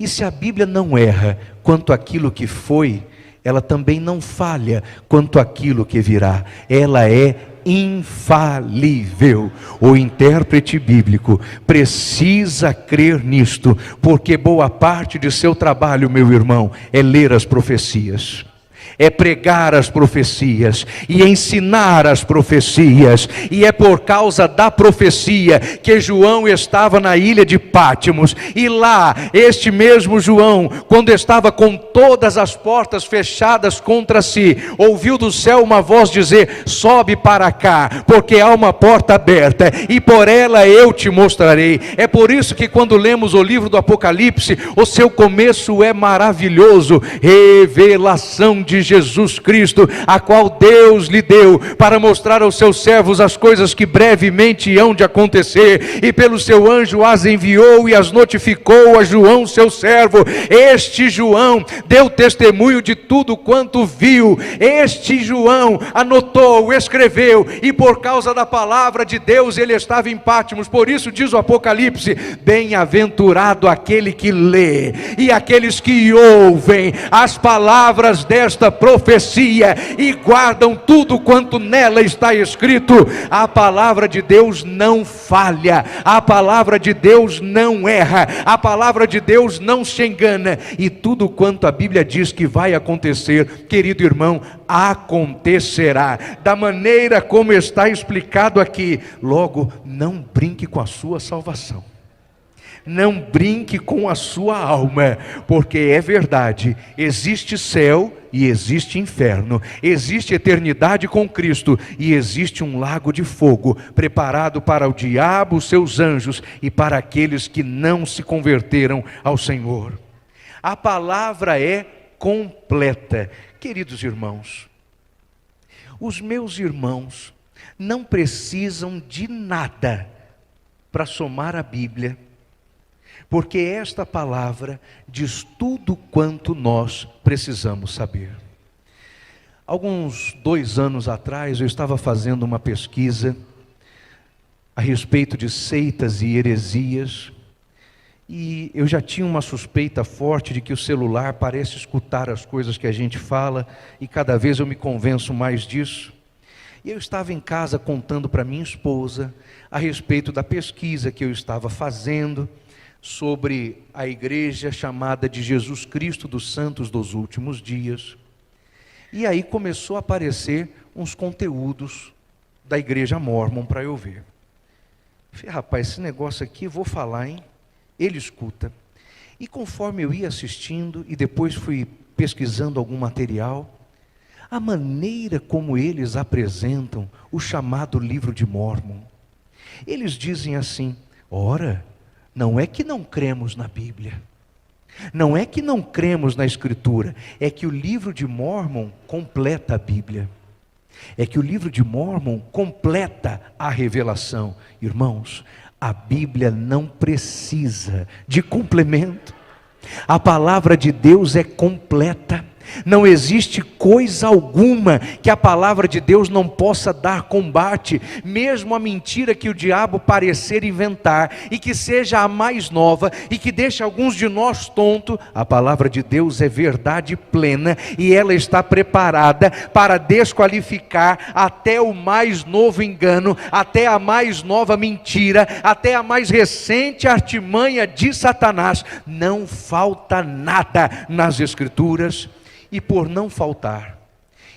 Speaker 2: E se a Bíblia não erra quanto àquilo que foi, ela também não falha quanto àquilo que virá. Ela é infalível. O intérprete bíblico precisa crer nisto, porque boa parte de seu trabalho, meu irmão, é ler as profecias. É pregar as profecias e ensinar as profecias, e é por causa da profecia que João estava na ilha de Pátimos, e lá, este mesmo João, quando estava com todas as portas fechadas contra si, ouviu do céu uma voz dizer: sobe para cá, porque há uma porta aberta, e por ela eu te mostrarei. É por isso que quando lemos o livro do Apocalipse, o seu começo é maravilhoso, revelação de Jesus Cristo, a qual Deus lhe deu para mostrar aos seus servos as coisas que brevemente hão de acontecer, e pelo seu anjo as enviou e as notificou a João seu servo. Este João deu testemunho de tudo quanto viu, este João anotou, escreveu, e por causa da palavra de Deus ele estava em Pátimos. Por isso diz o Apocalipse: bem-aventurado aquele que lê e aqueles que ouvem as palavras desta profecia e guardam tudo quanto nela está escrito. A palavra de Deus não falha, a palavra de Deus não erra, a palavra de Deus não se engana, e tudo quanto a Bíblia diz que vai acontecer, querido irmão, acontecerá, da maneira como está explicado aqui. Logo, não brinque com a sua salvação. Não brinque com a sua alma, porque é verdade, existe céu e existe inferno, existe eternidade com Cristo e existe um lago de fogo preparado para o diabo, os seus anjos e para aqueles que não se converteram ao Senhor. A palavra é completa. Queridos irmãos, os meus irmãos não precisam de nada para somar a Bíblia, porque esta palavra diz tudo quanto nós precisamos saber. Alguns 2 anos atrás eu estava fazendo uma pesquisa a respeito de seitas e heresias, e eu já tinha uma suspeita forte de que o celular parece escutar as coisas que a gente fala, e cada vez eu me convenço mais disso. E eu estava em casa contando para minha esposa a respeito da pesquisa que eu estava fazendo sobre a igreja chamada de Jesus Cristo dos Santos dos Últimos Dias. E aí começou a aparecer uns conteúdos da igreja Mormon para eu ver. Falei: rapaz, esse negócio aqui vou falar, hein? Ele escuta. E conforme eu ia assistindo e depois fui pesquisando algum material, a maneira como eles apresentam o chamado livro de Mormon, eles dizem assim: ora, não é que não cremos na Bíblia, não é que não cremos na Escritura, é que o livro de Mormon completa a Bíblia, é que o livro de Mormon completa a revelação. Irmãos, A Bíblia não precisa de complemento. A palavra de Deus é completa. Não existe coisa alguma que a palavra de Deus não possa dar combate, mesmo a mentira que o diabo parecer inventar, e que seja a mais nova, e que deixe alguns de nós tontos. A palavra de Deus é verdade plena, e ela está preparada para desqualificar até o mais novo engano, até a mais nova mentira, até a mais recente artimanha de Satanás. Não falta nada nas Escrituras. E por não faltar,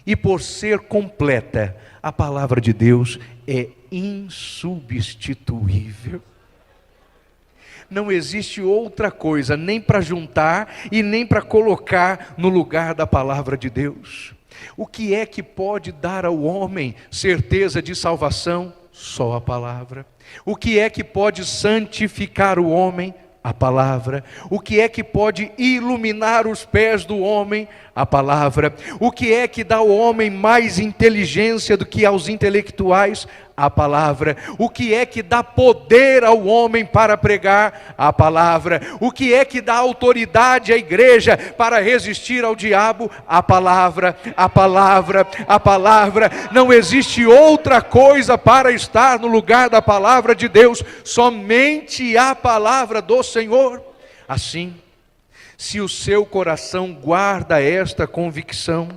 Speaker 2: e por ser completa, a palavra de Deus é insubstituível. Não existe outra coisa, nem para juntar e nem para colocar no lugar da palavra de Deus. O que é que pode dar ao homem certeza de salvação? Só a palavra. O que é que pode santificar o homem? A palavra. O que é que pode iluminar os pés do homem? A palavra. O que é que dá ao homem mais inteligência do que aos intelectuais? A palavra. O que é que dá poder ao homem para pregar? A palavra. O que é que dá autoridade à igreja para resistir ao diabo? A palavra. A palavra. A palavra. Não existe outra coisa para estar no lugar da palavra de Deus, somente a palavra do Senhor. Assim, se o seu coração guarda esta convicção,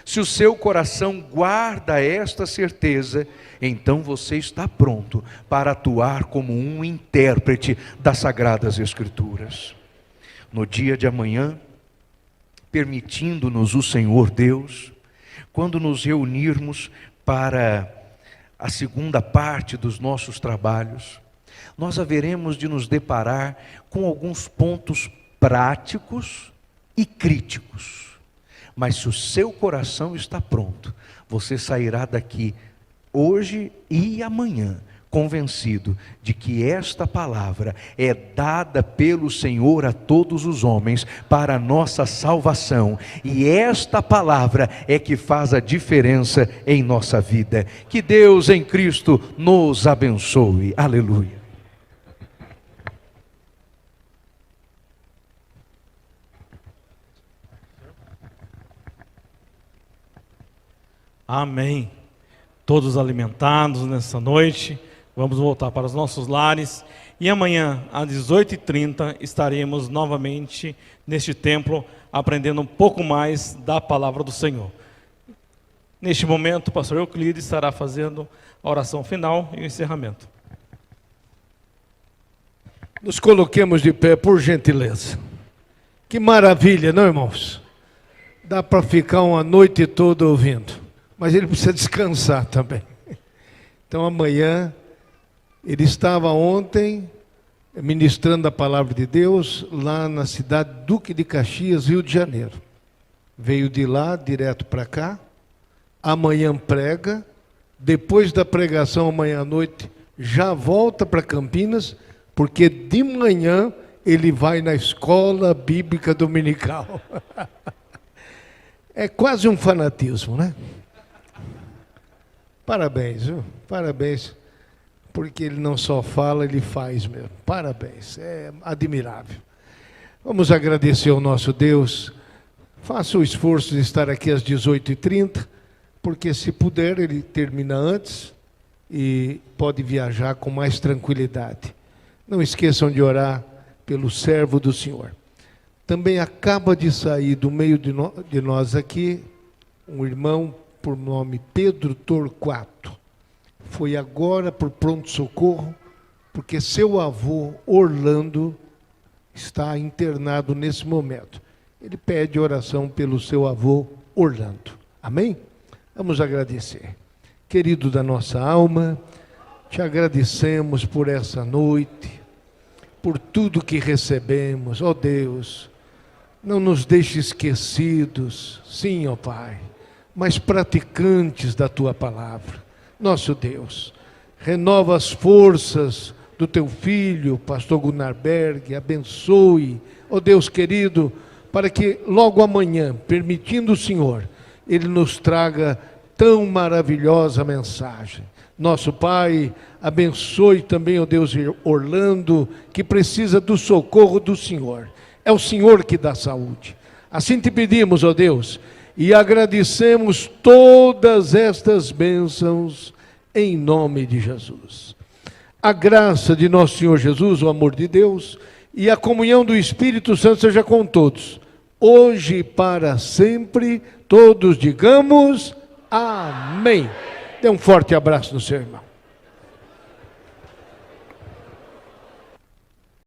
Speaker 2: se o seu coração guarda esta certeza, então você está pronto para atuar como um intérprete das Sagradas Escrituras. No dia de amanhã, permitindo-nos o Senhor Deus, quando nos reunirmos para a segunda parte dos nossos trabalhos, nós haveremos de nos deparar com alguns pontos práticos e críticos. Mas se o seu coração está pronto, você sairá daqui hoje e amanhã convencido de que esta palavra é dada pelo Senhor a todos os homens para a nossa salvação, e esta palavra é que faz a diferença em nossa vida. Que Deus em Cristo nos abençoe. Aleluia.
Speaker 3: Amém. Todos alimentados nessa noite, vamos voltar para os nossos lares, e amanhã às 18h30 estaremos novamente neste templo, aprendendo um pouco mais da palavra do Senhor. Neste momento, o pastor Euclides estará fazendo a oração final e o encerramento.
Speaker 4: Nos coloquemos de pé, por gentileza. Que maravilha, não, irmãos? Dá para ficar uma noite toda ouvindo. Mas ele precisa descansar também. Então amanhã, ele estava ontem ministrando a palavra de Deus lá na cidade Duque de Caxias, Rio de Janeiro. Veio de lá direto para cá. Amanhã prega. Depois da pregação, amanhã à noite, já volta para Campinas, porque de manhã ele vai na escola bíblica dominical. É quase um fanatismo, né? Parabéns, viu? Parabéns, porque ele não só fala, ele faz mesmo. Parabéns, é admirável. Vamos agradecer ao nosso Deus. Faça o esforço de estar aqui às 18h30, porque se puder, ele termina antes e pode viajar com mais tranquilidade. Não esqueçam de orar pelo servo do Senhor. Também acaba de sair do meio de nós aqui um irmão por nome Pedro Torquato. Foi agora por pronto-socorro, porque seu avô, Orlando, está internado nesse momento. Ele pede oração pelo seu avô, Orlando. Amém? Vamos agradecer. Querido da nossa alma, te agradecemos por essa noite, por tudo que recebemos. Ó Deus, não nos deixe esquecidos, sim, ó Pai, mas praticantes da Tua palavra. Nosso Deus, renova as forças do Teu Filho, pastor Gunnar Berg, abençoe, ó Deus querido, para que logo amanhã, permitindo o Senhor, Ele nos traga tão maravilhosa mensagem. Nosso Pai, abençoe também, ó Deus, Orlando, que precisa do socorro do Senhor. É o Senhor que dá saúde. Assim te pedimos, ó Deus, e agradecemos todas estas bênçãos em nome de Jesus. A graça de nosso Senhor Jesus, o amor de Deus e a comunhão do Espírito Santo seja com todos, hoje e para sempre. Todos digamos amém. Dê um forte abraço no seu irmão.